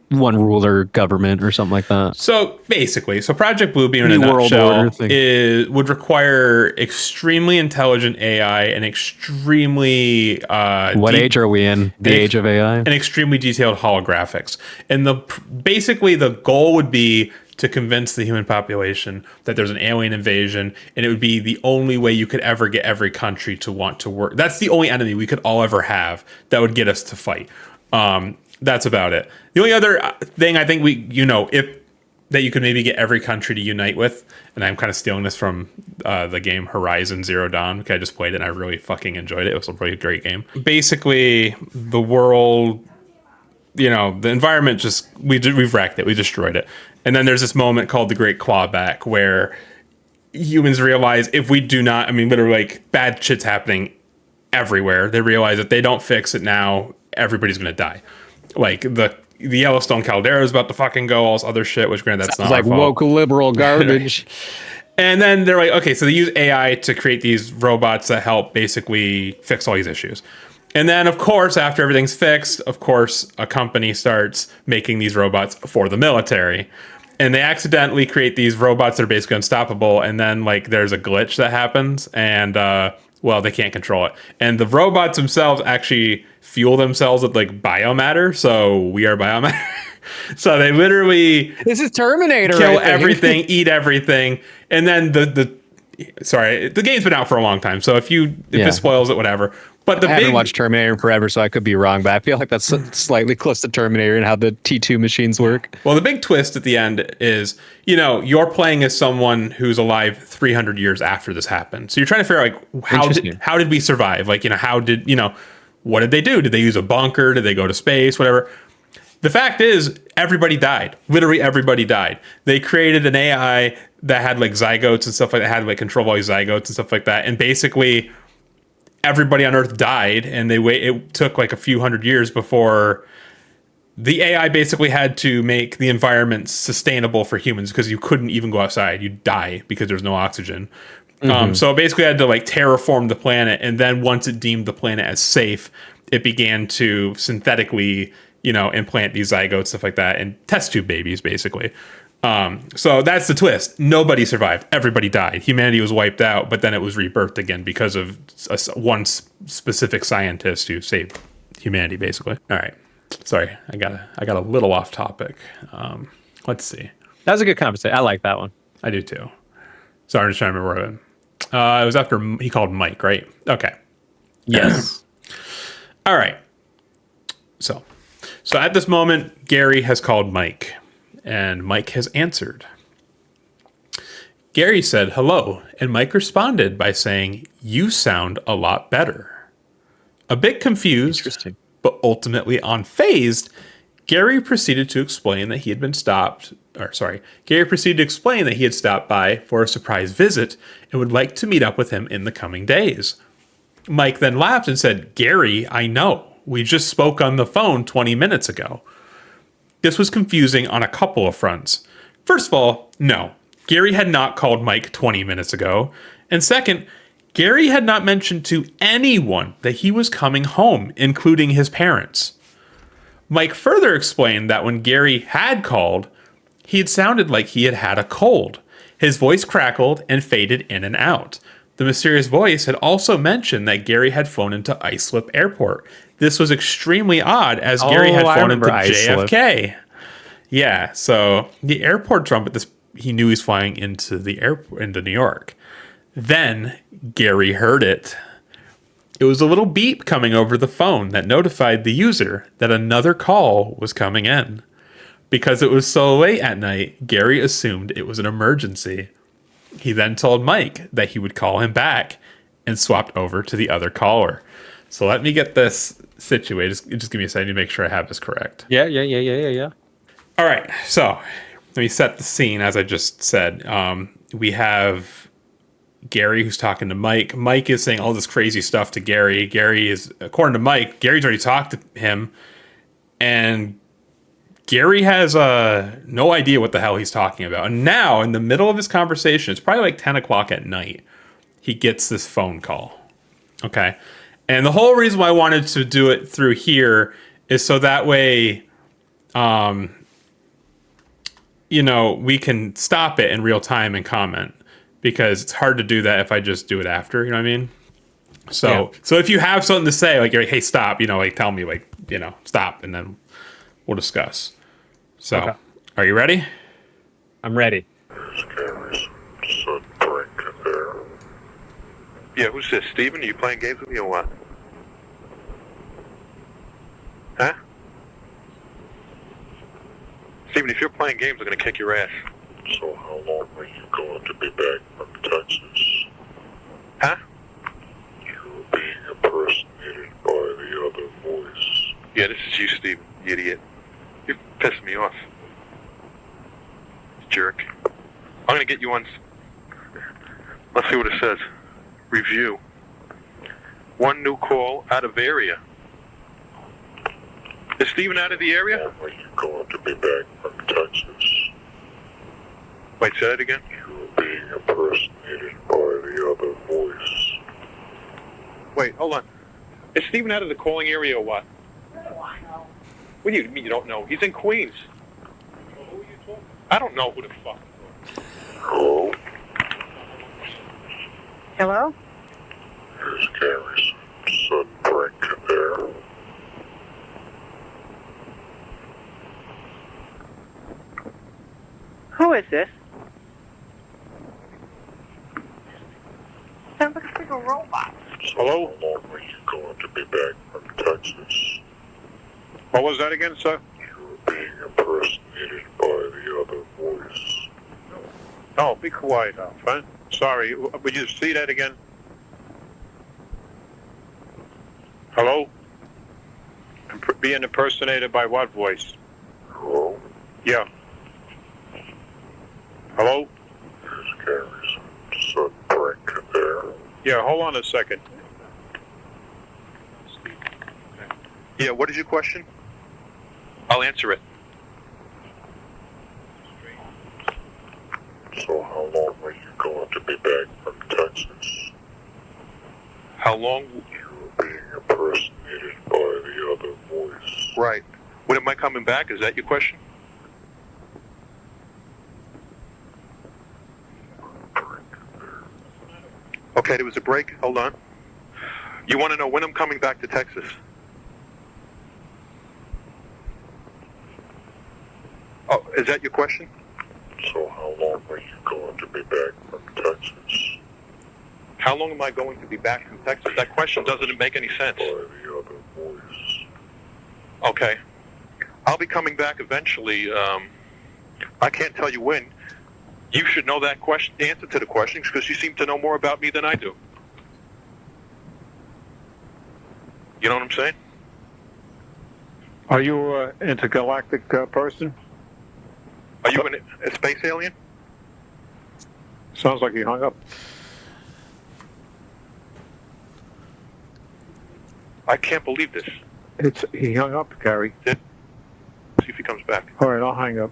ruler government or something like that. So basically, Project Blue Beam in a New World Order nutshell thing. would require extremely intelligent AI and extremely What age are we in? The age of AI? and extremely detailed holographics. And basically the goal would be to convince the human population that there's an alien invasion, and it would be the only way you could ever get every country to want to work. That's the only enemy we could all ever have that would get us to fight. That's about it. The only other thing I think if that you could maybe get every country to unite with, and I'm kind of stealing this from the game Horizon Zero Dawn, because I just played it and I really fucking enjoyed it. It was a really great game. Basically, the world, the environment we've wrecked it, we destroyed it. And then there's this moment called the Great Clawback where humans realize if we do not, literally like bad shit's happening everywhere. They realize that they don't fix it now, everybody's going to die. Like the Yellowstone caldera is about to fucking go, all this other shit, which granted that's not Like our fault. woke liberal garbage. And then they're like, okay, so they use AI to create these robots that help basically fix all these issues. And then, of course, after everything's fixed, of course, a company starts making these robots for the military. And they accidentally create these robots that are basically unstoppable. And then, like, there's a glitch that happens. And, they can't control it. And the robots themselves actually fuel themselves with, like, biomatter. So we are biomatter. So they literally This is Terminator. kill I think. everything, eat everything. And then the game's been out for a long time. So if this spoils it, whatever. But I haven't watched Terminator in forever, so I could be wrong, but I feel like that's slightly close to Terminator and how the T2 machines work. Well, the big twist at the end is, you're playing as someone who's alive 300 years after this happened. So you're trying to figure out, like, how did we survive? Like, what did they do? Did they use a bunker? Did they go to space? Whatever. The fact is, everybody died. Literally everybody died. They created an AI that had, like, zygotes and stuff like that, had, like, control of all these zygotes and stuff like that. And basically everybody on Earth died, and it took like a few hundred years before the AI basically had to make the environment sustainable for humans, because you couldn't even go outside. You'd die because there's no oxygen. So basically had to like terraform the planet. And then once it deemed the planet as safe, it began to synthetically, implant these zygotes, stuff like that, and test tube babies, basically. So that's the twist. Nobody survived. Everybody died. Humanity was wiped out, but then it was rebirthed again because of one specific scientist who saved humanity, basically. All right. Sorry, I got a little off topic. Let's see. That was a good conversation. I like that one. I do too. Sorry, I'm just trying to remember where it was after he called Mike, right? Okay. Yes. All right. So at this moment, Gary has called Mike. And Mike has answered. Gary said hello, and Mike responded by saying, "You sound a lot better." A bit confused, but ultimately unfazed, Gary proceeded to explain that he had stopped by for a surprise visit and would like to meet up with him in the coming days. Mike then laughed and said, "Gary, I know. We just spoke on the phone 20 minutes ago." This was confusing on a couple of fronts. First of all, no, Gary had not called Mike 20 minutes ago. And second, Gary had not mentioned to anyone that he was coming home, including his parents. Mike further explained that when Gary had called, he had sounded like he had had a cold. His voice crackled and faded in and out. The mysterious voice had also mentioned that Gary had flown into Islip Airport. This was extremely odd, as Gary had flown into JFK. Yeah, so the airport trumpet, he knew he was flying into the airport, into New York. Then Gary heard it. It was a little beep coming over the phone that notified the user that another call was coming in. Because it was so late at night, Gary assumed it was an emergency. He then told Mike that he would call him back and swapped over to the other caller. So let me get this situated. Just give me a second to make sure I have this correct. Yeah. All right. So let me set the scene, as I just said. We have Gary who's talking to Mike. Mike is saying all this crazy stuff to Gary. Gary is, according to Mike, Gary's already talked to him, and Gary has no idea what the hell he's talking about. And now, in the middle of his conversation, it's probably like 10 o'clock at night, he gets this phone call. Okay. And the whole reason why I wanted to do it through here is so that way, we can stop it in real time and comment, because it's hard to do that if I just do it after, you know what I mean? So if you have something to say, like, hey, stop, tell me, stop, and then we'll discuss. So, okay. Are you ready? I'm ready. Sudbrink there. Yeah, who's this? Steven? Are you playing games with me or what? Huh? Steven, if you're playing games, I'm going to kick your ass. So how long are you going to be back from Texas? Huh? You're being impersonated by the other voice. Yeah, this is you, Steven, you idiot. You're pissing me off. Jerk. I'm going to get you on... Let's see what it says. Review. One new call out of area. Is Steven out of the area? How long are you going to be back from Texas? Wait, say that again? You're being impersonated by the other voice. Wait, hold on. Is Steven out of the calling area or what? What do you mean you don't know? He's in Queens. Well, who are you talking? I don't know who the fuck. Hello? Hello? Here's Gary's Sudbrink there. Who is this? Sounds like a freaking robot. So Hello? how long are you going to be back from Texas? What was that again, sir? You're being impersonated by the other voice. Oh, be quiet, Alpha. Sorry, would you see that again? Hello? Being impersonated by what voice? Hello? Yeah. Hello? Here's Gary's Sudbrink there. Yeah, hold on a second. Yeah, what is your question? I'll answer it. So how long are you going to be back from Texas? How long? You're being impersonated by the other voice. Right. When am I coming back? Is that your question? Okay, there was a break. Hold on. You want to know when I'm coming back to Texas? Oh, is that your question? So how long are you going to be back from Texas? How long am I going to be back from Texas? That question doesn't make any sense. By the other voice. Okay. I'll be coming back eventually. I can't tell you when. You should know that question, answer to the questions, because you seem to know more about me than I do. You know what I'm saying? Are you an intergalactic person? Are you a space alien? Sounds like he hung up. I can't believe this. He hung up, Gary. See if he comes back. All right, I'll hang up.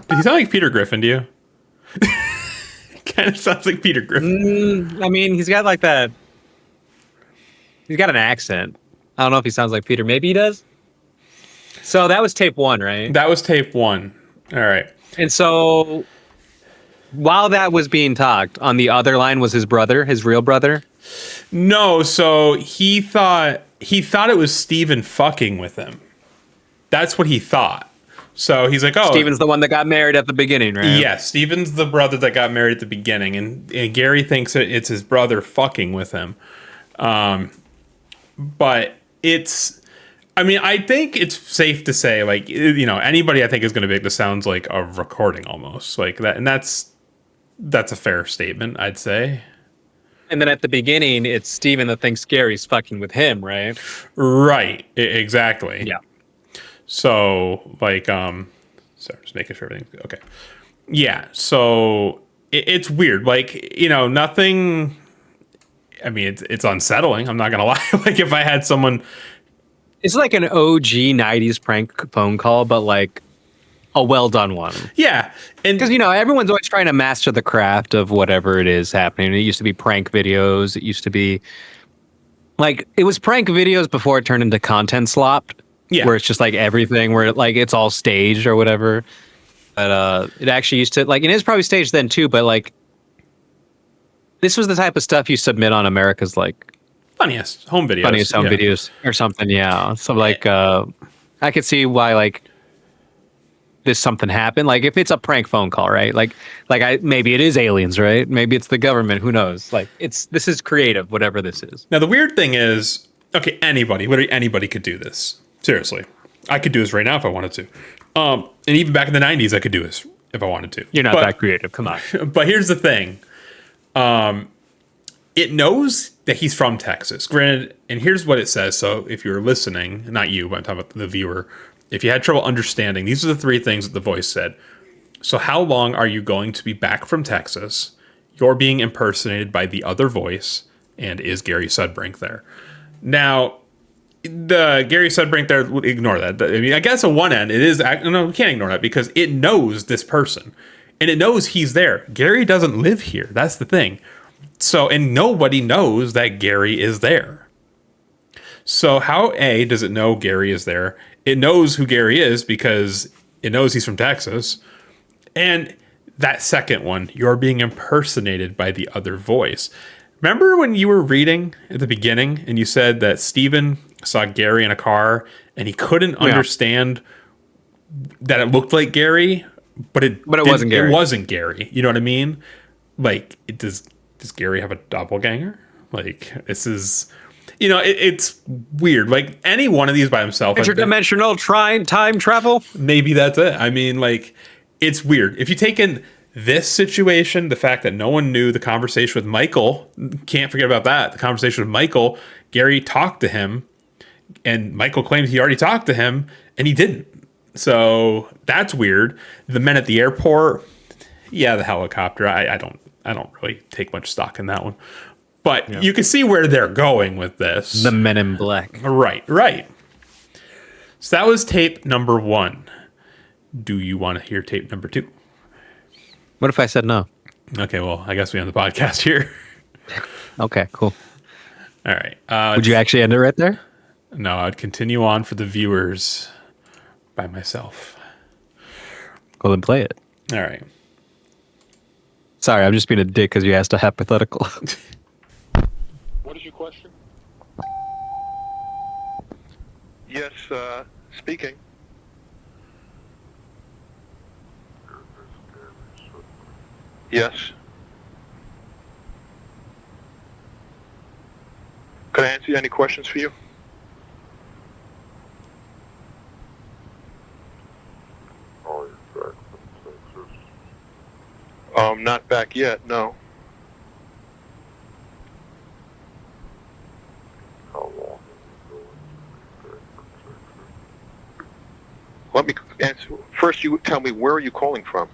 Does he sound like Peter Griffin to you? Kind of sounds like Peter Griffin. I mean, he's got like that. He's got an accent. I don't know if he sounds like Peter. Maybe he does. So that was tape one, right? That was tape one. All right. And so while that was being talked, on the other line was his brother, his real brother. No, so he thought it was Steven fucking with him. That's what he thought. So he's like, oh. Steven's the one that got married at the beginning, right? Yes, Steven's the brother that got married at the beginning. And Gary thinks it's his brother fucking with him. But it's, I mean, I think it's safe to say, like, anybody I think is going to be like, this sounds like a recording almost. Like that. And that's a fair statement, I'd say. And then at the beginning, it's Steven that thinks Gary's fucking with him, right? Right. Exactly. Yeah. So, like, sorry, just making sure everything's okay. Yeah. So it's weird. Like, nothing. I mean, it's unsettling. I'm not gonna lie. Like, if I had someone. It's like an OG 90s prank phone call, but like a well done one. Yeah. And Because, everyone's always trying to master the craft of whatever it is happening. It used to be prank videos. It used to be like, it was prank videos before it turned into content slop. Yeah. Where it's just like everything, where like it's all staged or whatever. But it actually used to, like, it is probably staged then too, but like, this was the type of stuff you submit on America's like funniest home videos. Funniest home videos or something, yeah. So like I could see why like this something happened. Like if it's a prank phone call, right? Like maybe it is aliens, right? Maybe it's the government, who knows? Like this is creative, whatever this is. Now the weird thing is, okay, literally anybody could do this. Seriously. I could do this right now if I wanted to. And even back in the 90s I could do this if I wanted to. You're not that creative, come on. But here's the thing. It knows that he's from Texas. Granted, and here's what it says. So if you're listening, not you, but I'm talking about the viewer, if you had trouble understanding, these are the three things that the voice said. So how long are you going to be back from Texas? You're being impersonated by the other voice, and is Gary Sudbrink there? Now, the Gary Sudbrink there, ignore that. I mean, I guess on one end, it is, no, we can't ignore that because it knows this person, and it knows he's there. Gary doesn't live here. That's the thing. So, and nobody knows that Gary is there. So how, A, does it know Gary is there? It knows who Gary is because it knows he's from Texas. And that second one, you're being impersonated by the other voice. Remember when you were reading at the beginning and you said that Steven saw Gary in a car and he couldn't understand that it looked like Gary, but it wasn't Gary. It wasn't Gary. You know what I mean? Like, does Gary have a doppelganger? Like, this is, it's weird. Like, any one of these by himself. Interdimensional time travel? Maybe that's it. I mean, like, it's weird. If you take in this situation, the fact that no one knew the conversation with Michael, can't forget about that. The conversation with Michael, Gary talked to him, and Michael claimed he already talked to him, and he didn't. So that's weird. The men at the airport, yeah, the helicopter. I don't really take much stock in that one. But you can see where they're going with this. The Men in Black. Right. So that was tape number 1. Do you want to hear tape number 2? What if I said no? Okay, well, I guess we end the podcast here. Okay, cool. All right. Would you actually end it right there? No, I'd continue on for the viewers by myself. Go and play it. All right. Sorry, I'm just being a dick because you asked a hypothetical. What is your question? Yes, speaking. Yes. Could I answer any questions for you? Are you back from Texas? Not back yet, no. How long are you going to be back from Texas? Let me answer. First, you tell me, where are you calling from?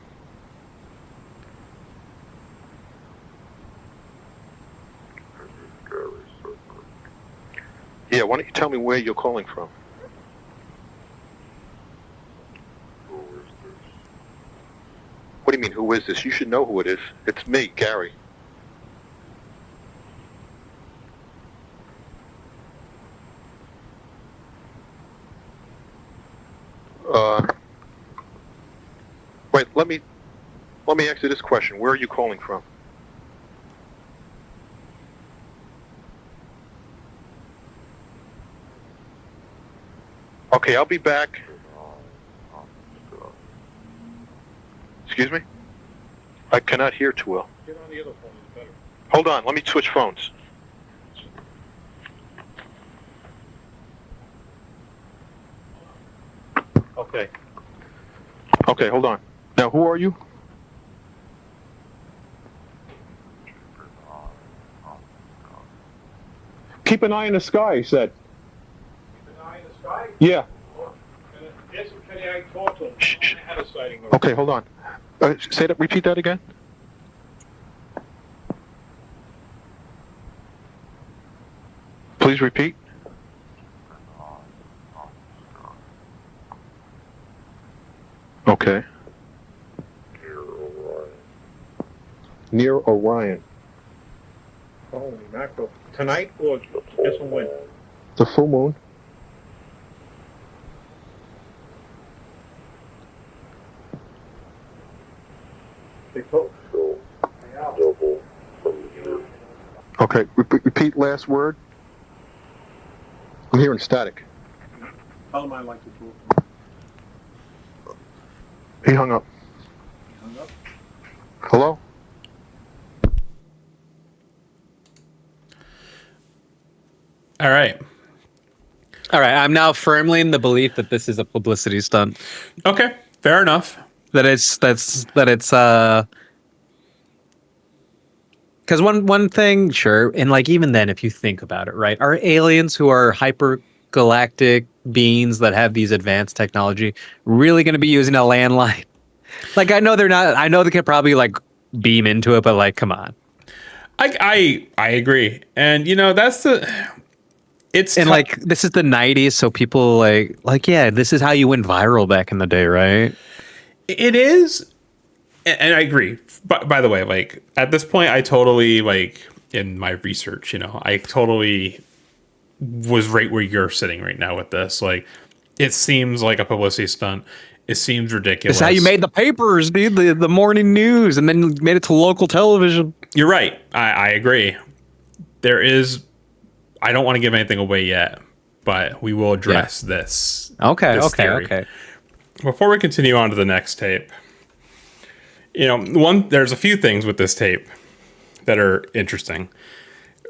This is Gary Sudbrink. Yeah, why don't you tell me where you're calling from? Who is this? What do you mean, who is this? You should know who it is. It's me, Gary. Wait, let me ask you this question. Where are you calling from? Okay, I'll be back. Excuse me? I cannot hear too well. Get on the other phone, it's better. Hold on, let me switch phones. Okay. Okay, hold on. Now, who are you? Keep an eye on Keep an eye in the sky, he said. Keep an eye in the sky? Yeah. Yes, can I talk to him? I had a sighting. Okay, hold on. Say that. Repeat that again. Please repeat. Okay. Near Orion. Holy mackerel. Tonight or just when? The full moon. They told Double from here. Okay, repeat last word. I'm hearing static. Tell him I like to talk to him. He hung up. Hung up. Hello? All right. All right, I'm now firmly in the belief that this is a publicity stunt. Okay. Fair enough. That it's because one thing, sure, and like even then, if you think about it, right, are aliens who are hypergalactic beings that have these advanced technology really going to be using a landline? Like, I know they're not. I know they could probably like beam into it, but like, come on. I agree, and you know that's the. It's And like this is the 90s, so people like yeah, this is how you went viral back in the day, right? It is, and I agree. But by the way, like at this point, I totally like in my research, you know, I totally was right where you're sitting right now with this. Like, it seems like a publicity stunt. It seems ridiculous. It's how you made the papers, dude, the morning news, and then made it to local television. You're right. I agree. There is. I don't want to give anything away yet, but we will address this. Okay, this okay, theory. okay. Before we continue on to the next tape, you know, there's a few things with this tape that are interesting.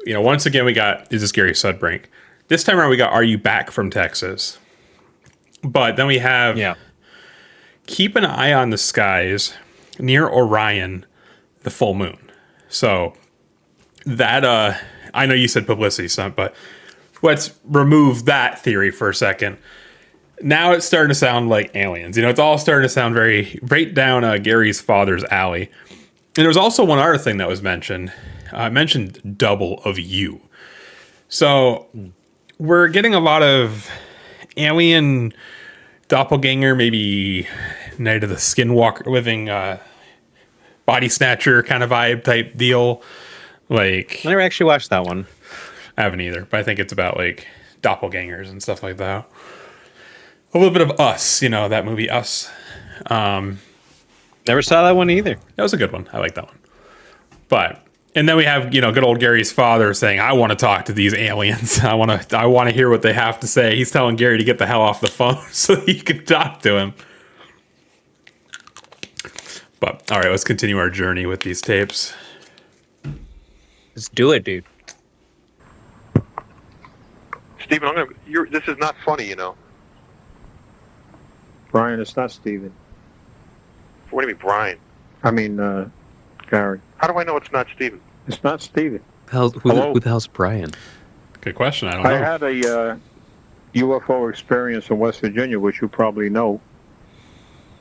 You know, once again, we got, is this Gary Sudbrink? This time around, we got, are you back from Texas? But then we have, keep an eye on the skies near Orion, the full moon. So that, I know you said publicity stunt, but let's remove that theory for a second. Now it's starting to sound like aliens. You know, it's all starting to sound right down Gary's father's alley. And there's also one other thing that was mentioned. I mentioned double of you. So we're getting a lot of alien doppelganger, maybe Night of the Skinwalker, living body snatcher kind of vibe type deal. Like, I never actually watched that one. I haven't either, but I think it's about like doppelgangers and stuff like that. A little bit of Us, you know, that movie Us. Never saw that one either. That was a good one. I like that one. But, and then we have, you know, good old Gary's father saying, I want to talk to these aliens. I want to hear what they have to say. He's telling Gary to get the hell off the phone so he can talk to him. But, all right, let's continue our journey with these tapes. Let's do it, dude. Stephen, this is not funny, you know. Brian, it's not Steven. What do you mean, Brian? I mean, Gary. How do I know it's not Stephen? It's not Steven. Who the hell's Brian? Good question. I don't know. I had a UFO experience in West Virginia, which you probably know.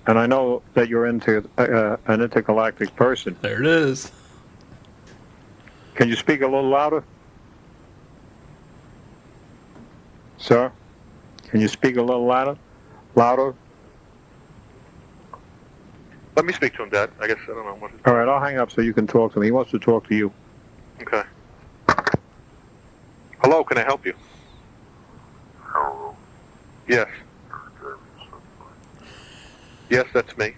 And I know that you're into an intergalactic person. There it is. Can you speak a little louder? Sir? Can you speak a little louder? Louder? Let me speak to him, Dad. I guess I don't know what. All right, I'll hang up so you can talk to him. He wants to talk to you. Okay. Hello, can I help you? Hello. Yes. Yes, that's me.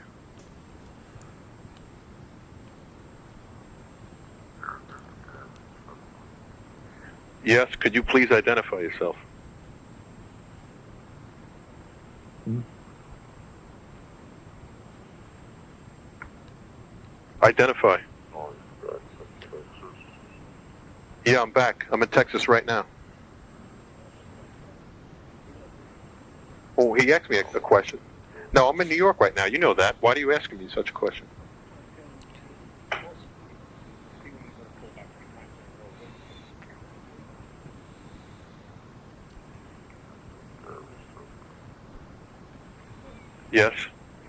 Yes, could you please identify yourself? Identify. Oh, you're back from Texas. Yeah, I'm back. I'm in Texas right now. Oh, he asked me a question. No, I'm in New York right now. You know that. Why are you asking me such a question? Yes.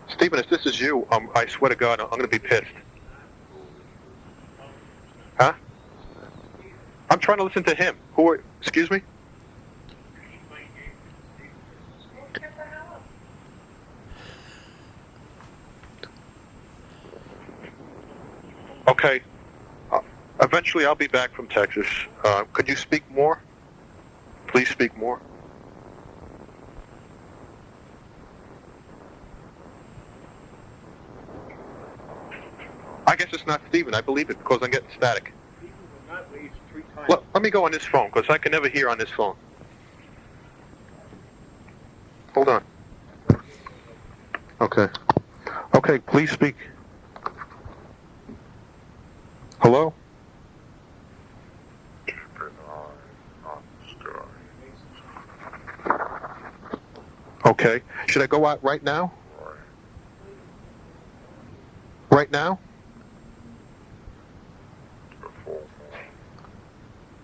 Stephen, if this is you, I swear to God, I'm going to be pissed. Huh? I'm trying to listen to him. Excuse me? Okay. Eventually, I'll be back from Texas. Could you speak more? Please speak more. I guess it's not Stephen. I believe it because I'm getting static. Let me go on this phone because I can never hear on this phone. Hold on. Okay. Okay, please speak. Hello? Keep an eye on the sky. Okay. Should I go out right now? Right now?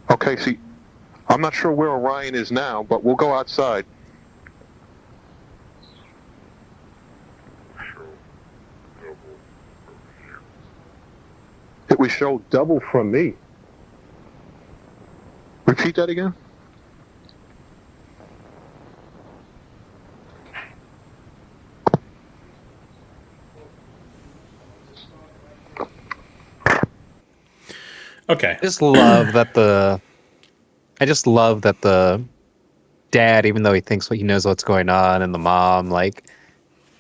Okay, see, I'm not sure where Orion is now, but we'll go outside. It would show double from me. Repeat that again? Okay. I just love that the dad, even though he thinks he knows what's going on, and the mom, like,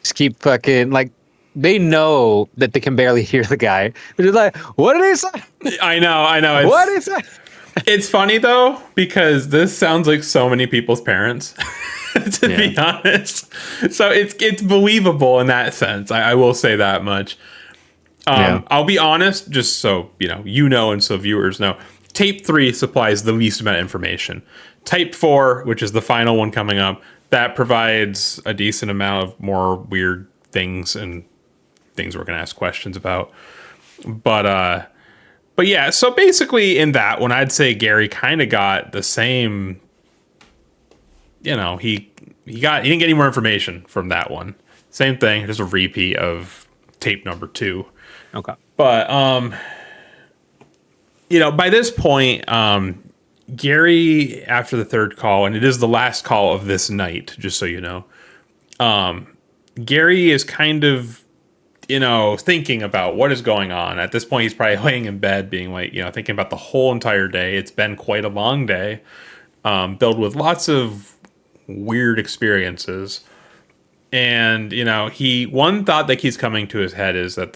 just keep fucking, like, they know that they can barely hear the guy. They're just like, what did he say? I know. What did he say? It's funny though, because this sounds like so many people's parents, to be honest. So it's believable in that sense. I will say that much. I'll be honest, just so you know, and so viewers know. Tape 3 supplies the least amount of information. Tape 4, which is the final one coming up, that provides a decent amount of more weird things and things we're going to ask questions about. But yeah, so basically in that one, I'd say Gary kind of got the same, he didn't get any more information from that one. Same thing, just a repeat of tape number 2. Okay. But, by this point, Gary, after the third call, and it is the last call of this night, just so you know, Gary is kind of, thinking about what is going on. At this point, he's probably laying in bed being like, thinking about the whole entire day. It's been quite a long day, filled with lots of weird experiences. And, one thought that keeps coming to his head is that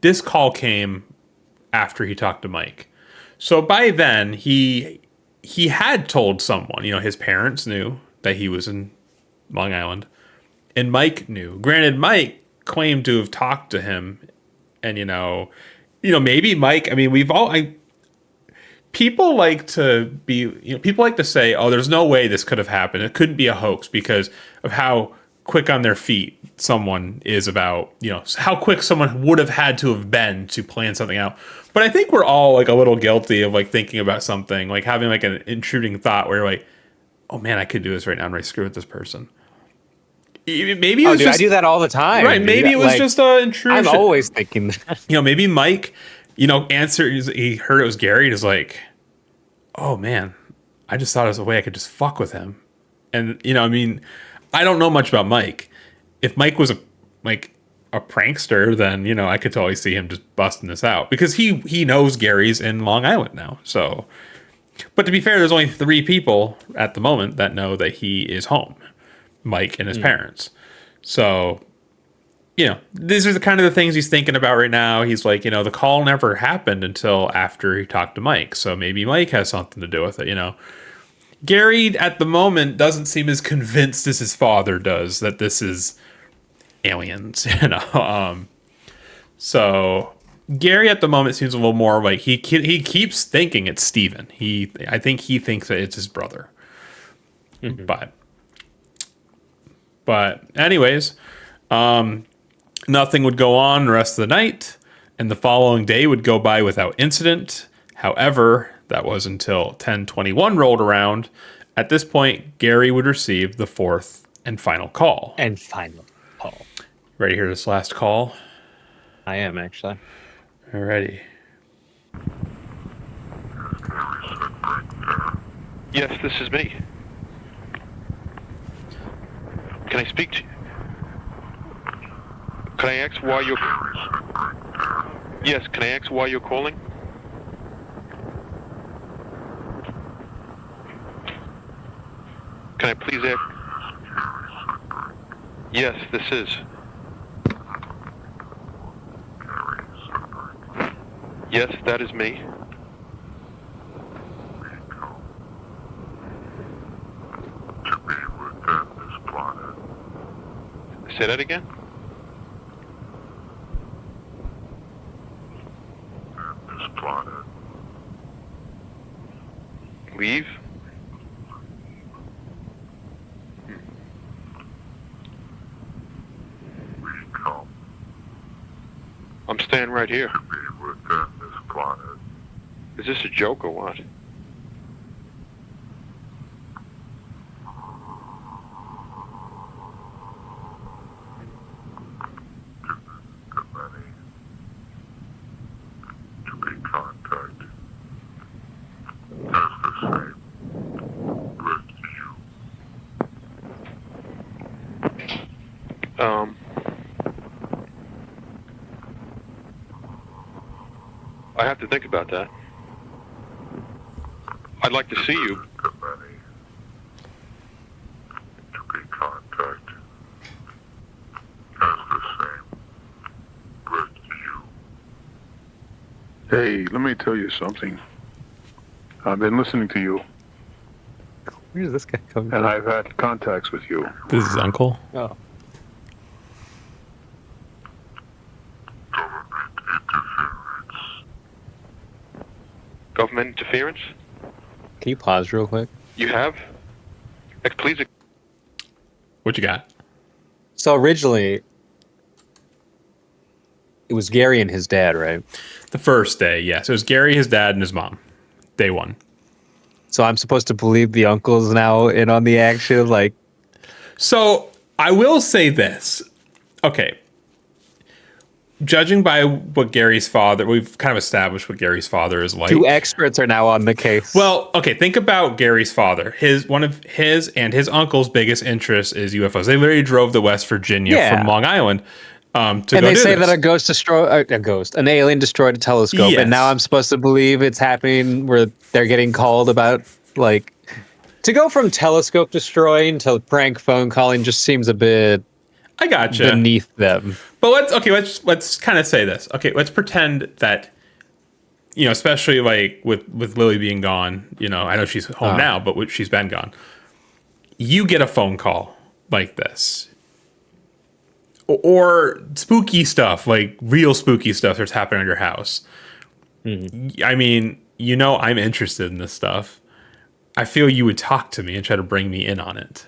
this call came after he talked to Mike. So by then, he had told someone, his parents knew that he was in Long Island, and Mike knew. Granted, Mike claimed to have talked to him, and, maybe Mike, I mean, people like to say, oh, there's no way this could have happened. It couldn't be a hoax because of how quick on their feet someone is about, how quick someone would have had to have been to plan something out. But I think we're all like a little guilty of like thinking about something, like having like an intruding thought where you're like, oh man, I could do this right now and really screw with this person. Maybe it was I do that all the time. Right. Maybe it was just an intrusion. I'm always thinking that. Maybe Mike, answered, he heard it was Gary and is like, oh man, I just thought it was a way I could just fuck with him. And, I don't know much about Mike. If Mike was a prankster, then, I could totally see him just busting this out because he knows Gary's in Long Island now. So, but to be fair, there's only 3 people at the moment that know that he is home, Mike and his parents. So, these are the kind of the things he's thinking about right now. He's like, the call never happened until after he talked to Mike. So maybe Mike has something to do with it, Gary at the moment doesn't seem as convinced as his father does that this is aliens, So Gary at the moment seems a little more like he keeps thinking it's Steven. I think he thinks that it's his brother. Mm-hmm. But anyways, nothing would go on the rest of the night, and the following day would go by without incident. However, that was until 10:21 rolled around. At this point, Gary would receive the 4th and final call. And final call. Ready to hear this last call? I am, actually. Alrighty. Yes, this is me. Can I speak to you? Can I ask why you're... Yes, can I ask why you're calling? Can I please ask... Yes, this is. Yes, that is me. To be within this planet. Say that again? This planet. Leave? We come I'm staying right here. to be within this planet. Is this a joke or what? To many. To be contact. As the same with you. I have to think about that. I'd like to see you. To many. To be contact. As the same with you. Hey, let me tell you something. I've been listening to you, Where's this guy coming and from? I've had contacts with you. This is Uncle. Oh. Government interference? Can you pause real quick? You have? Please. What you got? So originally, it was Gary and his dad, right? The first day, yes. It was Gary, his dad, and his mom. Day one. So I'm supposed to believe the uncle's now in on the action? Like, So I will say this. Okay. Judging by what Gary's father, we've kind of established what Gary's father is like. two experts are now on the case. Well, okay, think about Gary's father. One of his and his uncle's biggest interest is UFOs. They literally drove to West Virginia Yeah. from Long Island to and go they do say this. that an alien destroyed a telescope, Yes. and now I'm supposed to believe it's happening where they're getting called about, like, to go from telescope destroying to prank phone calling just seems a bit I gotcha. beneath them. But let's kind of say this. Okay, let's pretend that, especially like with Lily being gone, I know she's home now, but she's been gone. You get a phone call like this, or spooky stuff, like real spooky stuff that's happening at your house. I mean, I'm interested in this stuff. I feel you would talk to me and try to bring me in on it.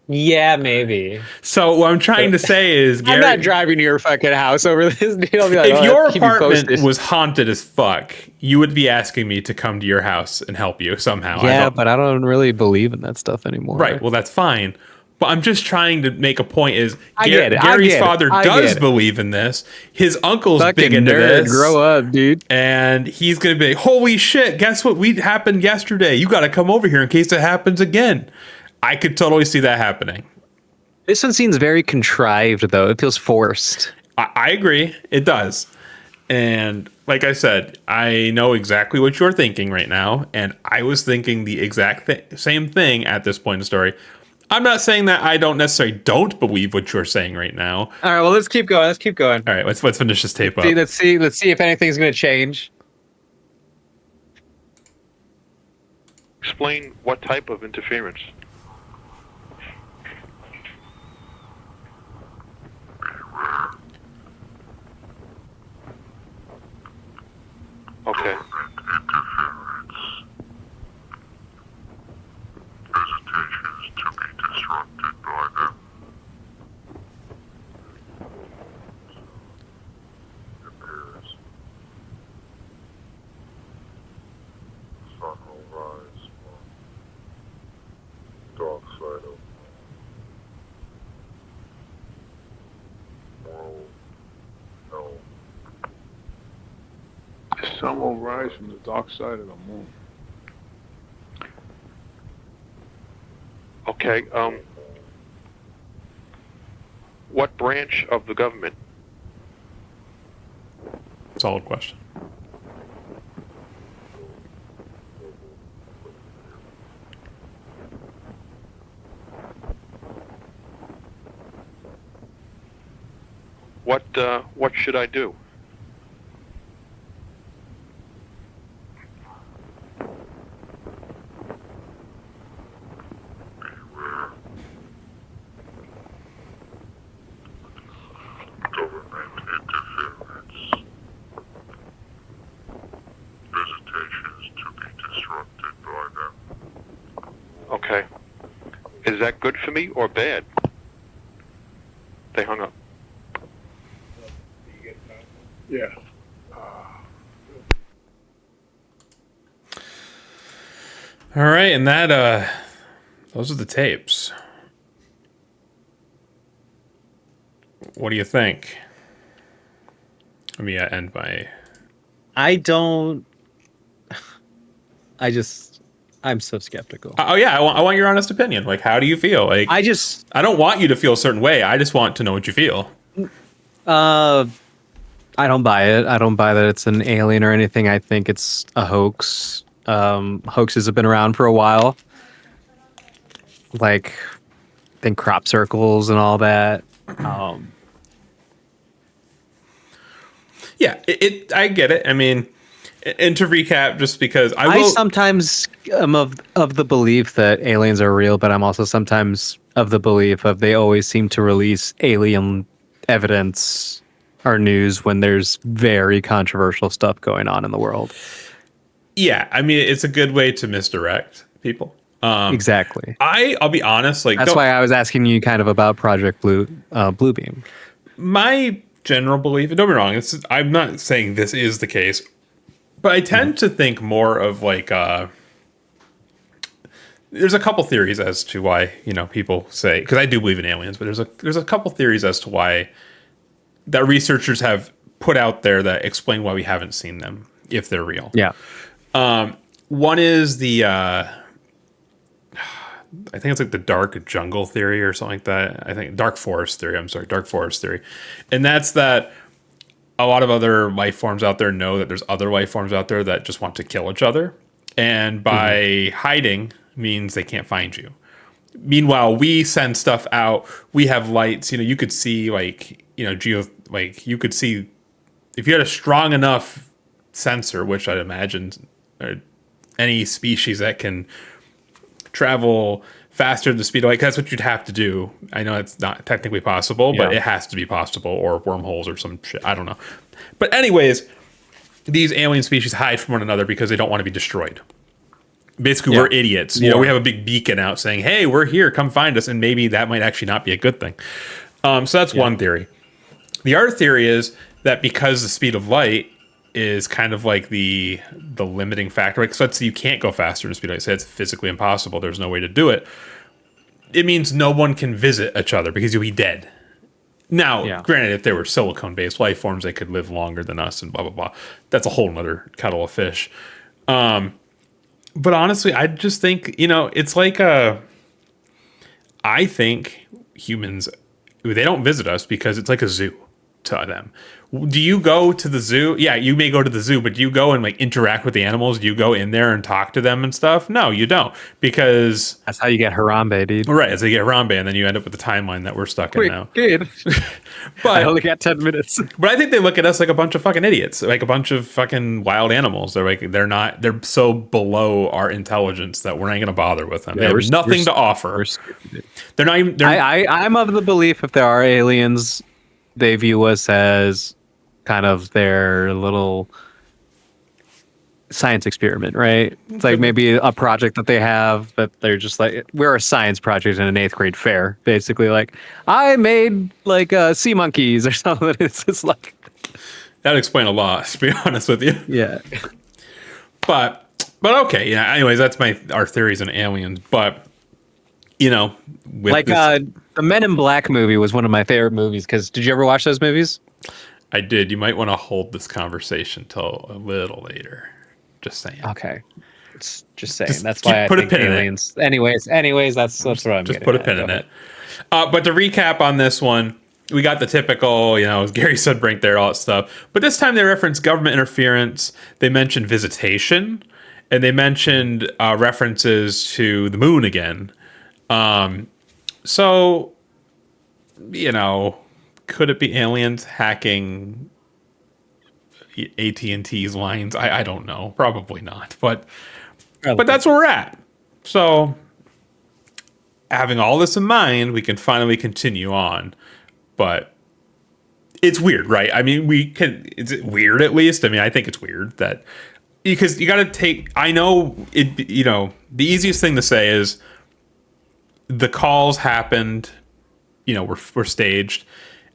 Yeah, maybe. So what I'm trying to say is, Gary, I'm not driving to your fucking house over this deal. I'll be like, if "Oh, your keep you apartment posted." was haunted as fuck, you would be asking me to come to your house and help you somehow. But I don't really believe in that stuff anymore. Right. Well, that's fine. But I'm just trying to make a point is Gary's Gary's father does believe in this. His uncle's Fucking big into nerd, this. grow up, dude. And he's going to be, holy shit, guess what happened yesterday? You got to come over here in case it happens again. I could totally see that happening. This one seems very contrived, though. It feels forced. I agree. It does. And like I said, I know exactly what you're thinking right now. And I was thinking the exact same thing at this point in the story. I'm not saying that I don't necessarily don't believe what you're saying right now. All right, well, let's keep going. All right, let's finish this tape up. Let's see if anything's going to change. Explain what type of interference. Okay. Visitations to be disrupted by them. Appears. Sun will rise. sun will rise from the dark side of the moon. Okay. What branch of the government? Solid question. What should I do? Government interference. Visitations to be disrupted by them. Okay. Is that good for me or bad? They hung up. Yeah. All right, and those are the tapes. What do you think? Let me end my. I'm so skeptical. Oh yeah, I want your honest opinion. Like, how do you feel? Like, I don't want you to feel a certain way. I just want to know what you feel. I don't buy it. I don't buy that it's an alien or anything. I think it's a hoax. Hoaxes have been around for a while. Like, I think crop circles and all that. Yeah, I get it. I mean, and to recap, just because I sometimes am of the belief that aliens are real, but I'm also sometimes of the belief of they always seem to release alien evidence or news when there's very controversial stuff going on in the world. Yeah, I mean, it's a good way to misdirect people. Exactly. I'll be honest. Like, that's why I was asking you kind of about Project Bluebeam. My general belief, and don't be wrong, I'm not saying this is the case, but I tend to think more of like there's a couple theories as to why, people say, because I do believe in aliens, but there's a couple theories as to why that researchers have put out there that explain why we haven't seen them, if they're real. Yeah. One is the I think it's like the dark jungle theory or something like that. I think dark forest theory. And that's that a lot of other life forms out there know that there's other life forms out there that just want to kill each other. And by hiding means they can't find you. Meanwhile, we send stuff out. We have lights. You could see you could see if you had a strong enough sensor, which I'd imagine any species that can travel faster than the speed of light. That's what you'd have to do. I know it's not technically possible, but it has to be possible, or wormholes or some shit. I don't know. But anyways, these alien species hide from one another because they don't want to be destroyed. Basically, we're idiots. We have a big beacon out saying, hey, we're here, come find us. And maybe that might actually not be a good thing. So that's one theory. The other theory is that because the speed of light is kind of like the limiting factor. Like, so let's say you can't go faster than speed of light. Say it's physically impossible. There's no way to do it. It means no one can visit each other because you'll be dead. Now, granted, if they were silicone-based life forms, they could live longer than us and blah, blah, blah. That's a whole nother kettle of fish. But honestly, I just think, it's like I think humans, they don't visit us because it's like a zoo to them. Do you go to the zoo? Yeah, you may go to the zoo, but do you go and like interact with the animals? Do you go in there and talk to them and stuff? No, you don't, because that's how you get Harambe, dude. Right, as they get Harambe, and then you end up with the timeline that we're stuck in now. Kid. But I only got 10 minutes. But I think they look at us like a bunch of fucking idiots, like a bunch of fucking wild animals. They're so below our intelligence that we're not going to bother with them. They have nothing to offer. They're not even. I'm of the belief if there are aliens, they view us as kind of their little science experiment, right? It's like maybe a project that they have, but they're just like, we're a science project in an 8th grade fair, basically. Like, I made like sea monkeys or something. It's just like that'd explain a lot, to be honest with you. Yeah. But okay, yeah. Anyways, that's our theories on aliens. But with like the Men in Black movie was one of my favorite movies. Because did you ever watch those movies? I did. You might want to hold this conversation till a little later. Just saying. Okay. It's just saying. Just That's why I put a think pin in it. aliens. Anyways, that's what I'm Just getting put a at. pin Go in ahead. it. But to recap on this one, we got the typical, Gary Sudbrink there, all that stuff. But this time they referenced government interference. They mentioned visitation, and they mentioned references to the moon again. So, could it be aliens hacking AT&T's lines? I don't know. Probably not. But that's where we're at. So, having all this in mind, we can finally continue on. But it's weird, right? I mean, is it weird at least? I mean, I think it's weird that, because you got to take, I know it, the easiest thing to say is the calls happened, were staged,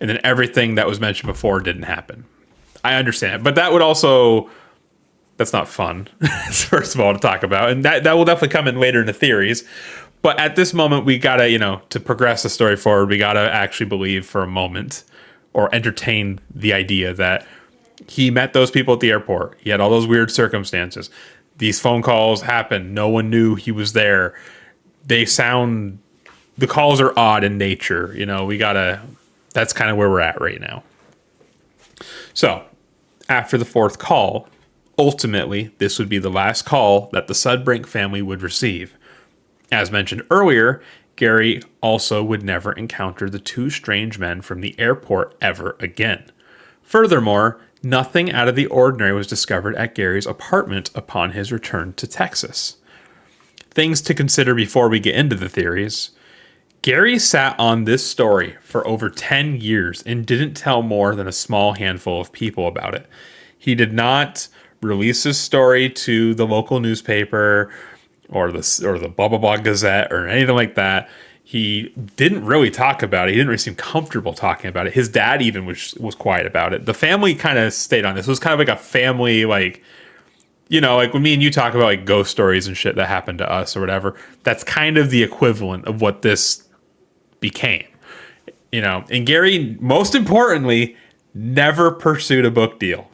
and then everything that was mentioned before didn't happen. I understand, but that would also, that's not fun, first of all, to talk about. And that will definitely come in later in the theories. But at this moment, we got to, to progress the story forward, we got to actually believe for a moment or entertain the idea that he met those people at the airport. He had all those weird circumstances. These phone calls happened. No one knew he was there. The calls are odd in nature. That's kind of where we're at right now. So after the fourth call, ultimately, this would be the last call that the Sudbrink family would receive. As mentioned earlier, Gary also would never encounter the two strange men from the airport ever again. Furthermore, nothing out of the ordinary was discovered at Gary's apartment upon his return to Texas. Things to consider before we get into the theories. Gary sat on this story for over 10 years and didn't tell more than a small handful of people about it. He did not release his story to the local newspaper or the blah blah blah Gazette or anything like that. He didn't really talk about it. He didn't really seem comfortable talking about it. His dad even was quiet about it. The family kind of stayed on this. It was kind of like a family, like when me and you talk about like ghost stories and shit that happened to us or whatever. That's kind of the equivalent of what this became. And Gary, most importantly, never pursued a book deal.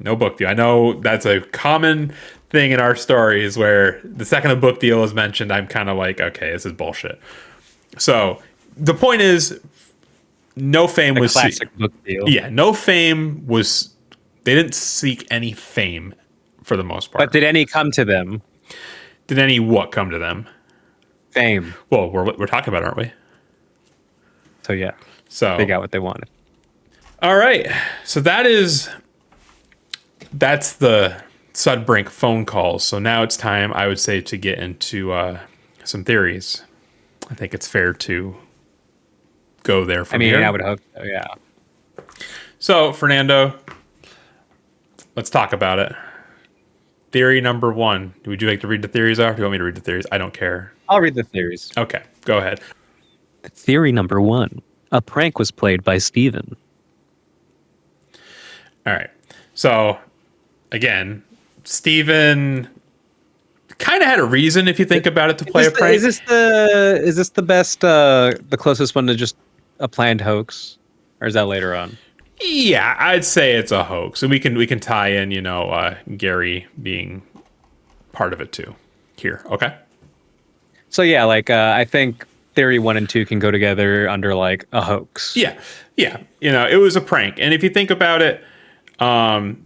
No book deal. I know that's a common thing in our stories where the second a book deal is mentioned, I'm kind of like, okay, this is bullshit. So the point is, no fame was classic book deal. Yeah, no fame was. They didn't seek any fame for the most part. But did any come to them? Did any what come to them? Fame. Well, we're talking about it, aren't we? So yeah. So they got what they wanted. All right. So that's the Sudbrink phone calls. So now it's time, I would say, to get into some theories. I think it's fair to go there from here. I would hope so, yeah. So, Fernando, let's talk about it. Theory number one. Would you like to read the theories off? Do you want me to read the theories? I don't care. I'll read the theories. Okay, go ahead. Theory number one. A prank was played by Steven. All right. So, again, Steven kind of had a reason, if you think about it, to play a prank. Is this the best, the closest one to just a planned hoax? Or is that later on? Yeah, I'd say it's a hoax. And we can tie in, Gary being part of it too here. Okay. So yeah, I think theory 1 and 2 can go together under like a hoax. Yeah. It was a prank. And if you think about it,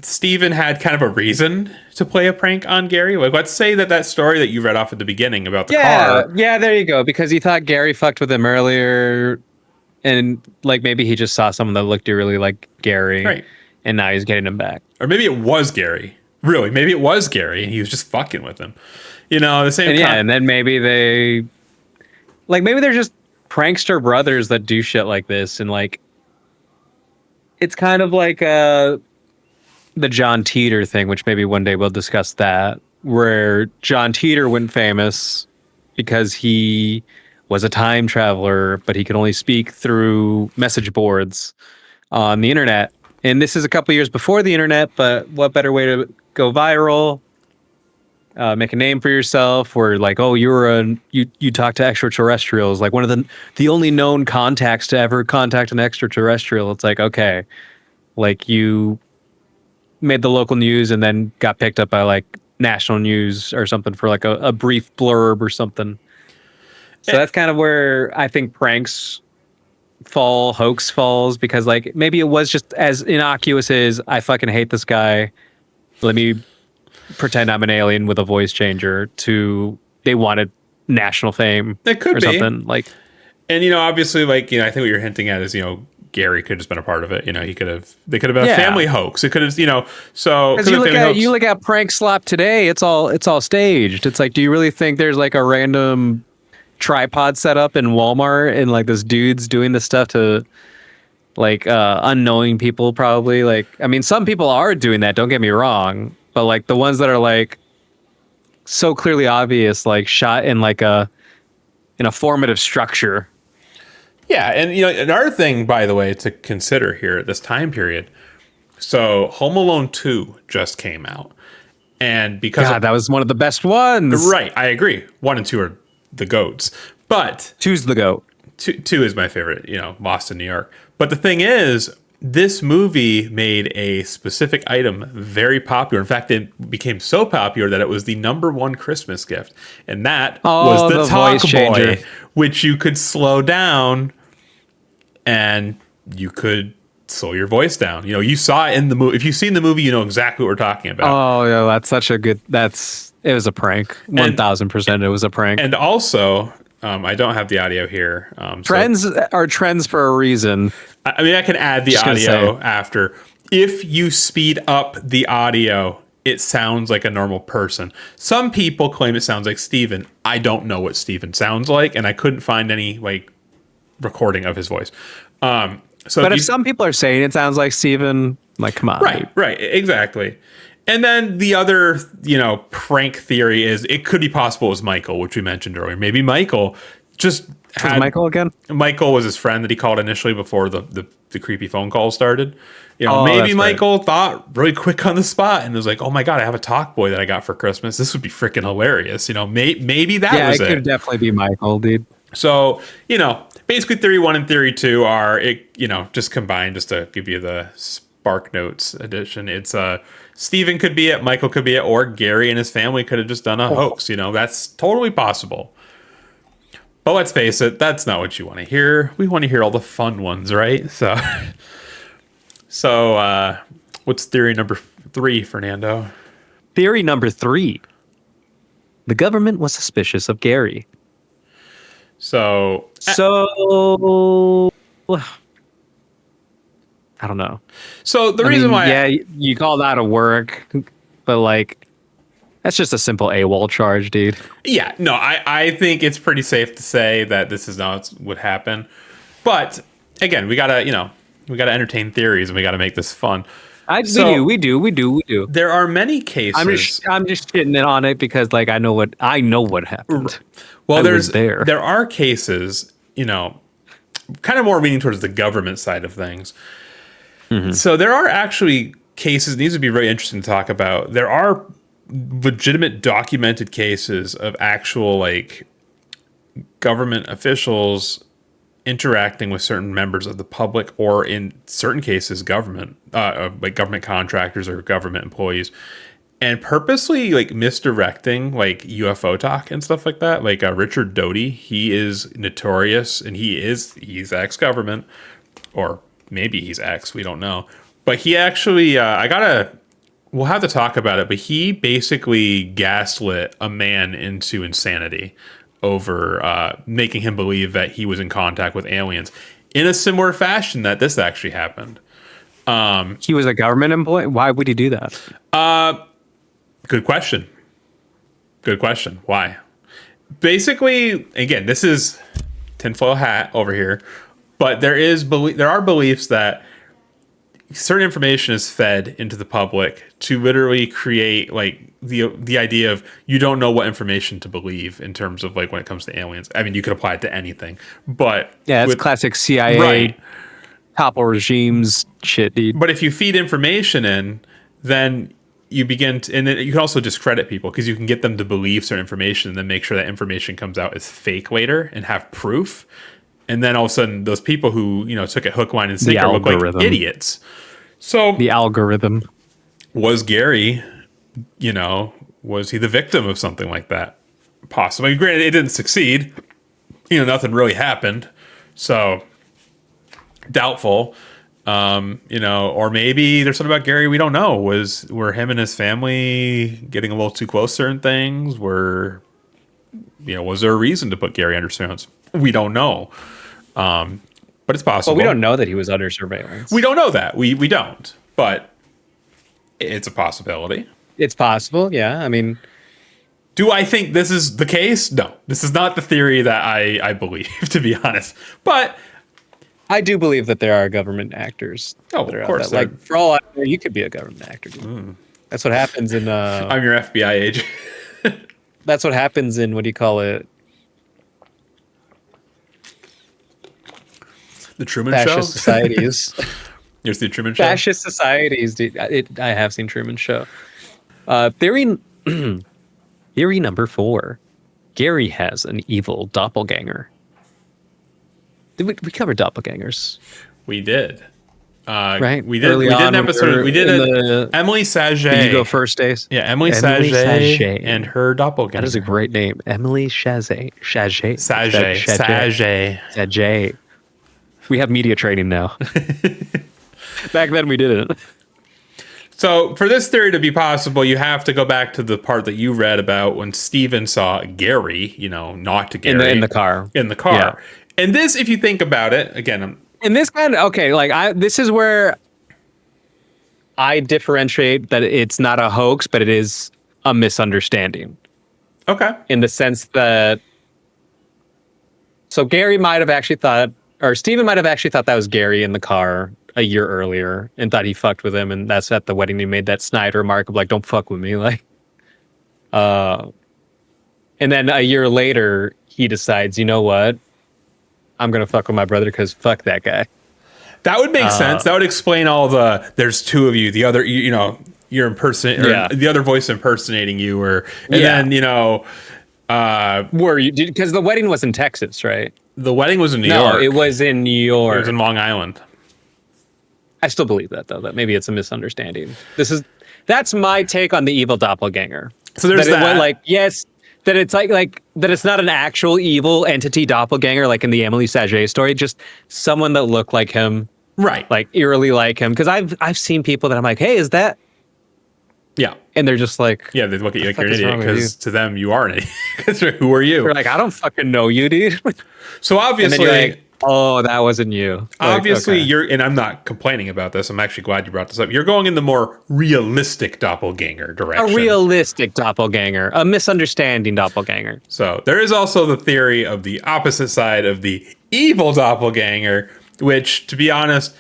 Steven had kind of a reason to play a prank on Gary. Like, let's say that story that you read off at the beginning about the car. Yeah, there you go. Because he thought Gary fucked with him earlier, and like maybe he just saw someone that looked eerily like Gary, right? And now he's getting him back. Or maybe it was Gary. Really, maybe it was Gary, and he was just fucking with him. The same. And then maybe they're just prankster brothers that do shit like this, and like it's kind of like the John Teeter thing, which maybe one day we'll discuss that, where John Teeter went famous because he was a time traveler, but he could only speak through message boards on the internet. And this is a couple years before the internet, but what better way to go viral? Make a name for yourself, or like, oh, you talk to extraterrestrials, like one of the only known contacts to ever contact an extraterrestrial. It's like, okay, like you made the local news and then got picked up by like national news or something for like a brief blurb or something. So that's kind of where I think pranks hoax falls, because like maybe it was just as innocuous as I fucking hate this guy, let me pretend I'm an alien with a voice changer, to they wanted national fame. It could or be something like. And obviously, like, I think what you're hinting at is, Gary could have just been a part of it. They could have been a family hoax. It could have, so because you look at prank slap today, it's all staged. It's like, do you really think there's like a random tripod set up in Walmart and like this dude's doing this stuff to like unknowing people? Probably. Like, I mean, some people are doing that, don't get me wrong, but like the ones that are like so clearly obvious, like shot in like in a formative structure. Yeah, and another thing, by the way, to consider here at this time period. So Home Alone 2 just came out, and because that was one of the best ones. Right, I agree. 1 and 2 are the goats, but 2's the goat. 2 is my favorite. Lost in New York. But the thing is, this movie made a specific item very popular. In fact, it became so popular that it was the #1 Christmas gift. And that was the Talk Boy, which you could slow down and you could slow your voice down. You saw it in the movie. If you've seen the movie, you know exactly what we're talking about. Oh, yeah, that's such a good... it was a prank. 1,000% it was a prank. And also... I don't have the audio here. Trends are trends for a reason. I mean, I can add the audio after. If you speed up the audio, it sounds like a normal person. Some people claim it sounds like Steven. I don't know what Steven sounds like, and I couldn't find any like recording of his voice. But if some people are saying it sounds like Steven, like, come on. Right, exactly. And then the other, prank theory is it could be possible it was Michael, which we mentioned earlier. Maybe Michael just had... Michael again? Michael was his friend that he called initially before the creepy phone call started. Maybe Michael thought really quick on the spot and was like, oh my God, I have a talk boy that I got for Christmas. This would be freaking hilarious. Maybe that was it. Yeah, it could definitely be Michael, dude. So, basically theory 1 and theory 2 are, just combined just to give you the Spark Notes edition. It's Steven could be it, Michael could be it, or Gary and his family could have just done a hoax. That's totally possible. But let's face it, that's not what you want to hear. We want to hear all the fun ones, right? So what's theory number 3, Fernando? Theory number 3. The government was suspicious of Gary. So I don't know. So the reason why... Yeah, you call that a work, but like, that's just a simple AWOL charge, dude. Yeah, no, I think it's pretty safe to say that this is not what happened. But again, we gotta entertain theories and we gotta make this fun. We do. There are many cases. I'm just shitting it on it because like I know what happened. Well, there are cases, kind of more leaning towards the government side of things. Mm-hmm. So there are actually cases, these would be very interesting to talk about. There are legitimate documented cases of actual like government officials interacting with certain members of the public, or in certain cases government contractors or government employees, and purposely like misdirecting like UFO talk and stuff like that. Like Richard Doty, he is notorious, and he's ex-government, or maybe he's ex, we don't know. But he actually, we'll have to talk about it, but he basically gaslit a man into insanity over making him believe that he was in contact with aliens in a similar fashion that this actually happened. He was a government employee? Why would he do that? Good question. Why? Basically, again, this is tinfoil hat over here, but there are beliefs that certain information is fed into the public to literally create like the idea of you don't know what information to believe in terms of like when it comes to aliens. I mean, you could apply it to anything, but yeah, it's classic CIA topple regimes shit, dude. But if you feed information in, then you begin to, and then you can also discredit people because you can get them to believe certain information and then make sure that information comes out as fake later and have proof. And then all of a sudden those people who, took it hook, line, and sinker look like idiots. So The algorithm. was Gary, was he the victim of something like that? Possibly. Granted, it didn't succeed. Nothing really happened. So doubtful. Or maybe there's something about Gary we don't know. Were him and his family getting a little too close to certain things? Was there a reason to put Gary under surveillance? We don't know. But it's possible. Well, we don't know that he was under surveillance. We don't know that. We don't. But it's a possibility. It's possible, yeah. I mean, do I think this is the case? No. This is not the theory that I believe, to be honest. But I do believe that there are government actors. Oh, that are of out course. there. Like, for all I know, you could be a government actor. Dude. That's what happens in... I'm your FBI agent. That's what happens in, what do you call it? The Truman Fascist Show? societies. You ever seen the Truman Show? Fascist societies. Dude, I have seen Truman Show. Theory number 4. Gary has an evil doppelganger. We covered doppelgangers. We did. Right? We did. Early We did on an when episode. We did the Emily Saget. Did you go first, Days? Yeah, Emily Emily Saget Saget. and her doppelganger. That is a great name. Emily Saget. Saget. We have media training now. Back then we didn't. So for this theory to be possible, you have to go back to the part that you read about when Steven saw Gary, not Gary. In the car. In the car. Yeah. And this, if you think about it, again, And this kind of, okay, this is where I differentiate that it's not a hoax, but it is a misunderstanding. okay. In the sense that, so Gary might have actually thought, or Steven might have actually thought that was Gary in the car a year earlier and thought he fucked with him. And that's at the wedding he made that snide remark of like, don't fuck with me. And then a year later, he decides, you know what? I'm going to fuck with my brother because fuck that guy. That would make sense. That would explain all there's two of you, the other, you're the other voice impersonating you, then, were you, because the wedding was in Texas, right? the wedding was in New No, York. it was in New York. It was in Long Island. I still believe that though, that maybe it's a misunderstanding. That's my take on the evil doppelganger. So there's that. Yes, that it's like that it's not an actual evil entity doppelganger like in the Emily Saget story, just someone that looked like him, Right. like eerily like him. Because I've seen people that I'm like, hey, is that? Yeah. And they're just like, Yeah, they look at you like you're an is idiot wrong with you? because to them you are an idiot. 'Cause who are you? they're like, I don't fucking know you, dude. So And obviously, then you're like, oh, that wasn't you. obviously okay. you're, and I'm not complaining about this. I'm actually glad you brought this up. You're going in the more realistic doppelganger direction. A realistic doppelganger, a misunderstanding doppelganger. So there is also the theory of the opposite side of the evil doppelganger, which, to be honest,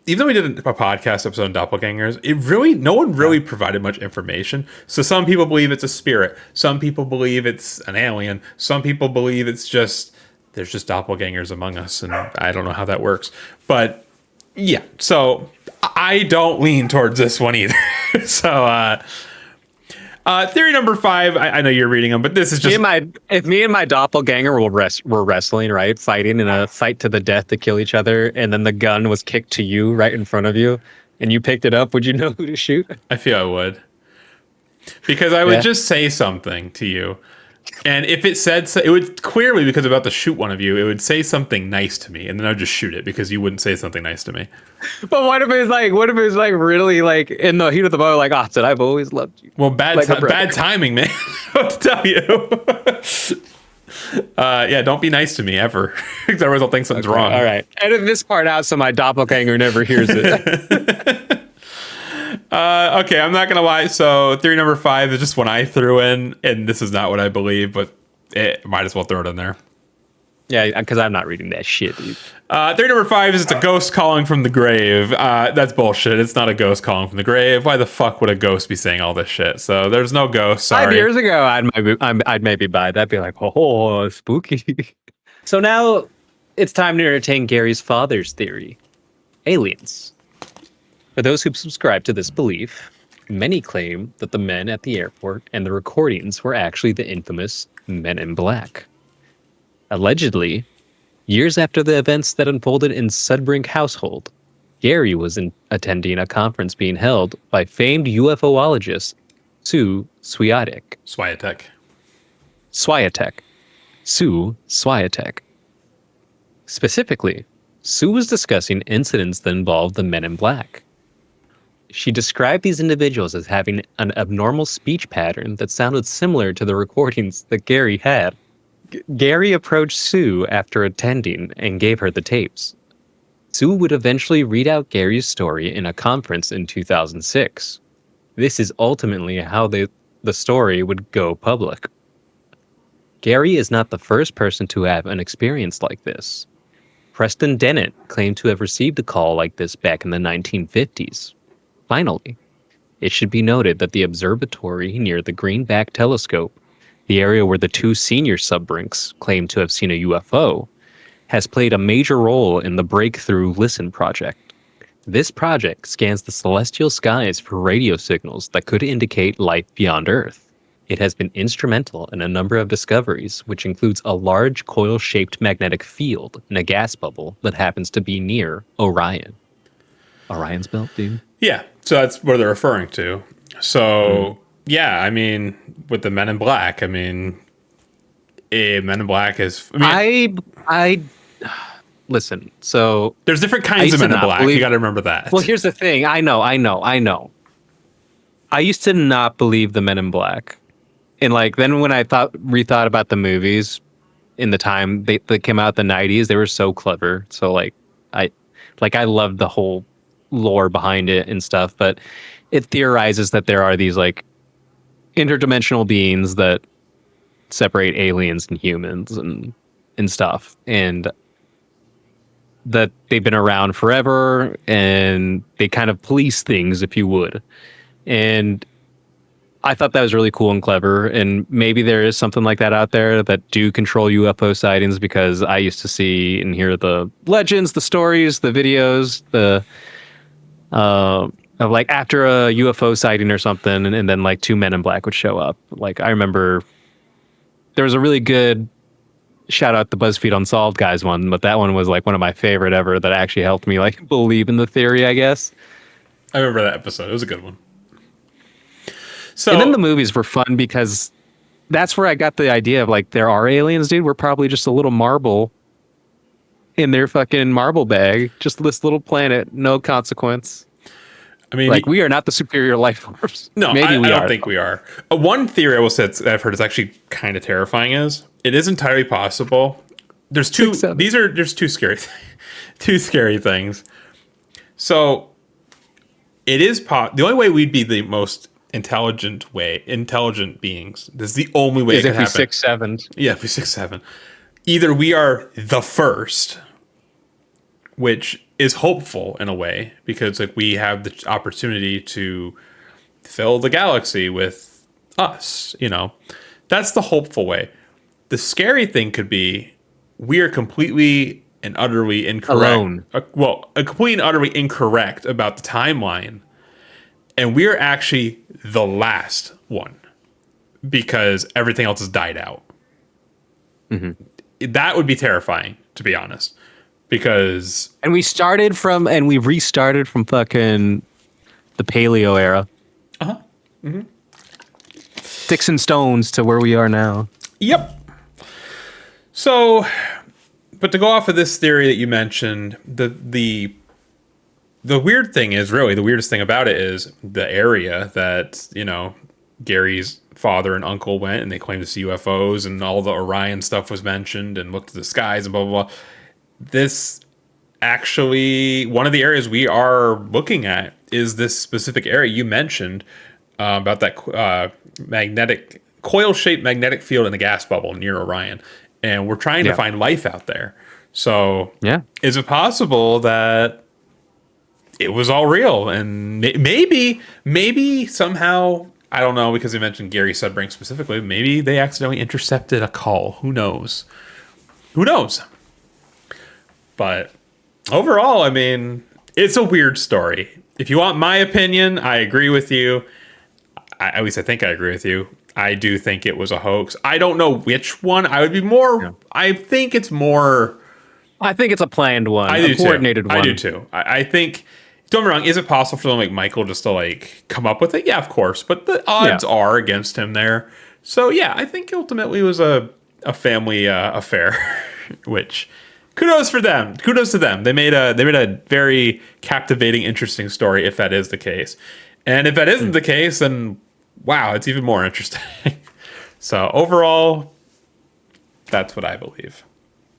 even though we did a podcast episode on doppelgangers, no one really provided much information. So some people believe it's a spirit. Some people believe it's an alien. Some people believe it's just, there's just doppelgangers among us. And I don't know how that works. But yeah, so I don't lean towards this one either. So theory number 5, I know you're reading them, but this is just... If me and my doppelganger were wrestling, right? Fighting in a fight to the death to kill each other, and then the gun was kicked to you right in front of you, and you picked it up, would you know who to shoot? I feel I would. Because I would just say something to you. And if it said... it would clearly, because I'm about to shoot one of you, it would say something nice to me, and then I'd just shoot it because you wouldn't say something nice to me. But what if it's like really like in the heat of the moment, like, Austin, I've always loved you. Well, bad timing, man. What to tell you? Yeah, don't be nice to me ever. Because otherwise I'll think something's wrong. All right. Edit this part out so my doppelganger never hears it. Okay, I'm not going to lie. So theory number 5 is just one I threw in, and this is not what I believe, but it might as well throw it in there. Yeah, because I'm not reading that shit, dude. Theory number 5 is it's a ghost calling from the grave. That's bullshit. It's not a ghost calling from the grave. Why the fuck would a ghost be saying all this shit? So there's no ghost. Sorry. 5 years ago, I'd maybe buy that. Be like, oh, spooky. So now it's time to entertain Gary's father's theory: aliens. For those who subscribe to this belief, many claim that the men at the airport and the recordings were actually the infamous Men in Black. Allegedly, years after the events that unfolded in Sudbrink household, Gary was attending a conference being held by famed UFOologist Sue Swiatek. Swiatek. Sue Swiatek. Specifically, Sue was discussing incidents that involved the Men in Black. She described these individuals as having an abnormal speech pattern that sounded similar to the recordings that Gary had. Gary approached Sue after attending and gave her the tapes. Sue would eventually read out Gary's story in a conference in 2006. This is ultimately how the story would go public. Gary is not the first person to have an experience like this. Preston Dennett claimed to have received a call like this back in the 1950s. Finally, it should be noted that the observatory near the Greenback Telescope, the area where the two senior Sudbrinks claimed to have seen a UFO, has played a major role in the Breakthrough Listen project. This project scans the celestial skies for radio signals that could indicate life beyond Earth. It has been instrumental in a number of discoveries, which includes a large coil-shaped magnetic field in a gas bubble that happens to be near Orion. Orion's belt, dude? Yeah, so that's what they're referring to. So, yeah, I mean, with the Men in Black, I mean, Men in Black is... I listen, so... There's different kinds of Men in Black. You got to remember that. Well, here's the thing. I know. I used to not believe the Men in Black. And, like, then when I rethought about the movies in the time they came out in the 90s, they were so clever. So, I loved the whole lore behind it and stuff, but it theorizes that there are these like interdimensional beings that separate aliens and humans and stuff, and that they've been around forever and they kind of police things, if you would. And I thought that was really cool and clever, and maybe there is something like that out there that do control UFO sightings, because I used to see and hear the legends, the stories, the videos, of like after a UFO sighting or something, and then like two Men in Black would show up. Like I remember there was a really good shout out the BuzzFeed Unsolved guys one, but that one was like one of my favorite ever that actually helped me like believe in the theory, I guess. I remember that episode. It was a good one. So, and then the movies were fun because that's where I got the idea of like, there are aliens, dude. We're probably just a little marble in their fucking marble bag. Just this little planet, no consequence. I mean, like we are not the superior life forms. No, maybe I don't think we are. One theory I will say that I've heard is actually kind of terrifying is it is entirely possible. There's two scary things. So it is the only way we'd be the most intelligent beings. This is the only way is it if could we happen. 6'7". Yeah, if we 6'7". Either we are the first, which is hopeful in a way, because like we have the opportunity to fill the galaxy with us, you know. That's the hopeful way. The scary thing could be we are completely and utterly incorrect. Alone. Completely and utterly incorrect about the timeline. And we're actually the last one because everything else has died out. Mm-hmm. That would be terrifying, to be honest. Because we restarted from fucking the Paleo era. Uh-huh. Mm-hmm. Sticks and stones to where we are now. Yep. So, but to go off of this theory that you mentioned, the weird thing is, really, the weirdest thing about it is the area that, you know, Gary's father and uncle went and they claimed to see UFOs and all the Orion stuff was mentioned and looked at the skies and blah, blah, blah. This actually, one of the areas we are looking at is this specific area you mentioned about that coil-shaped magnetic field in the gas bubble near Orion. And we're trying to find life out there. So is it possible that it was all real? And maybe somehow, I don't know, because they mentioned Gary Sudbrink specifically, maybe they accidentally intercepted a call. Who knows? But overall, I mean, it's a weird story. If you want my opinion, I agree with you. At least I think I agree with you. I do think it was a hoax. I don't know which one. I would be more... I think it's more I think it's a planned one. I do a coordinated too. one. I do too. I think. Don't get me wrong. Is it possible for someone like Michael just to like come up with it? Yeah, of course. But the odds are against him there. So yeah, I think ultimately it was a family affair, which kudos for them. Kudos to them. They made a very captivating, interesting story. If that is the case, and if that isn't the case, then wow, it's even more interesting. So overall, that's what I believe.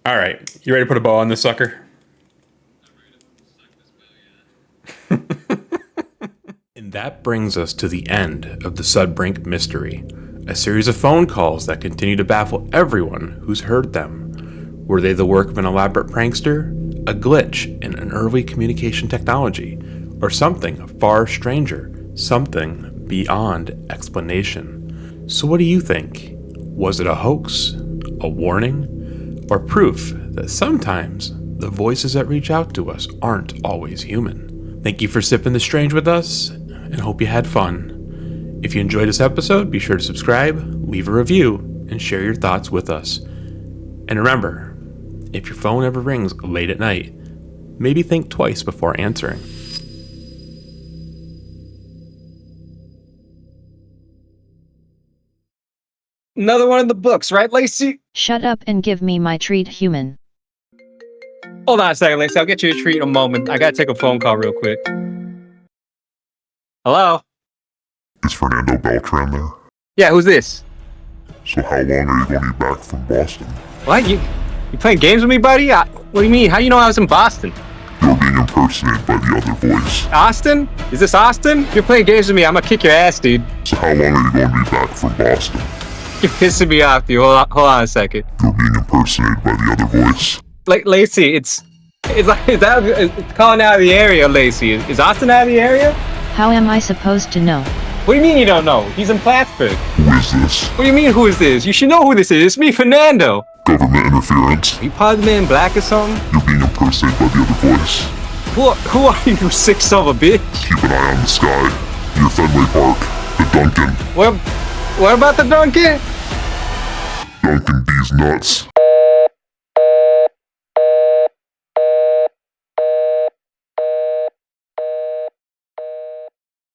All right, you ready to put a bow on this sucker? And that brings us to the end of the Sudbrink mystery, a series of phone calls that continue to baffle everyone who's heard them. Were they the work of an elaborate prankster, a glitch in an early communication technology, or something far stranger, something beyond explanation? So what do you think? Was it a hoax, a warning, or proof that sometimes the voices that reach out to us aren't always human? Thank you for sipping the strange with us, and hope you had fun. If you enjoyed this episode, be sure to subscribe, leave a review, and share your thoughts with us. And remember, if your phone ever rings late at night, maybe think twice before answering. Another one in the books, right, Lacey? Shut up and give me my treat, human. Hold on a second, Lacey. I'll get you a treat in a moment. I gotta take a phone call real quick. Hello? Is Fernando Beltran there? Yeah, who's this? So how long are you going to be back from Boston? What? You playing games with me, buddy? What do you mean? How you know I was in Boston? You're being impersonated by the other voice. Austin? Is this Austin? You're playing games with me. I'm gonna kick your ass, dude. So how long are you going to be back from Boston? You're pissing me off, dude. Hold on a second. You're being impersonated by the other voice. Lacey, it's calling out of the area, Lacey. Is Austin out of the area? How am I supposed to know? What do you mean you don't know? He's in Plattsburgh. Who is this? What do you mean, who is this? You should know who this is. It's me, Fernando. Government interference? You part of the Man in Black or something? You're being impersonated by the other voice. Who are you, you sick son of a bitch? Keep an eye on the sky. Near Fenway Park. The Duncan. What about the Duncan? Duncan D's nuts.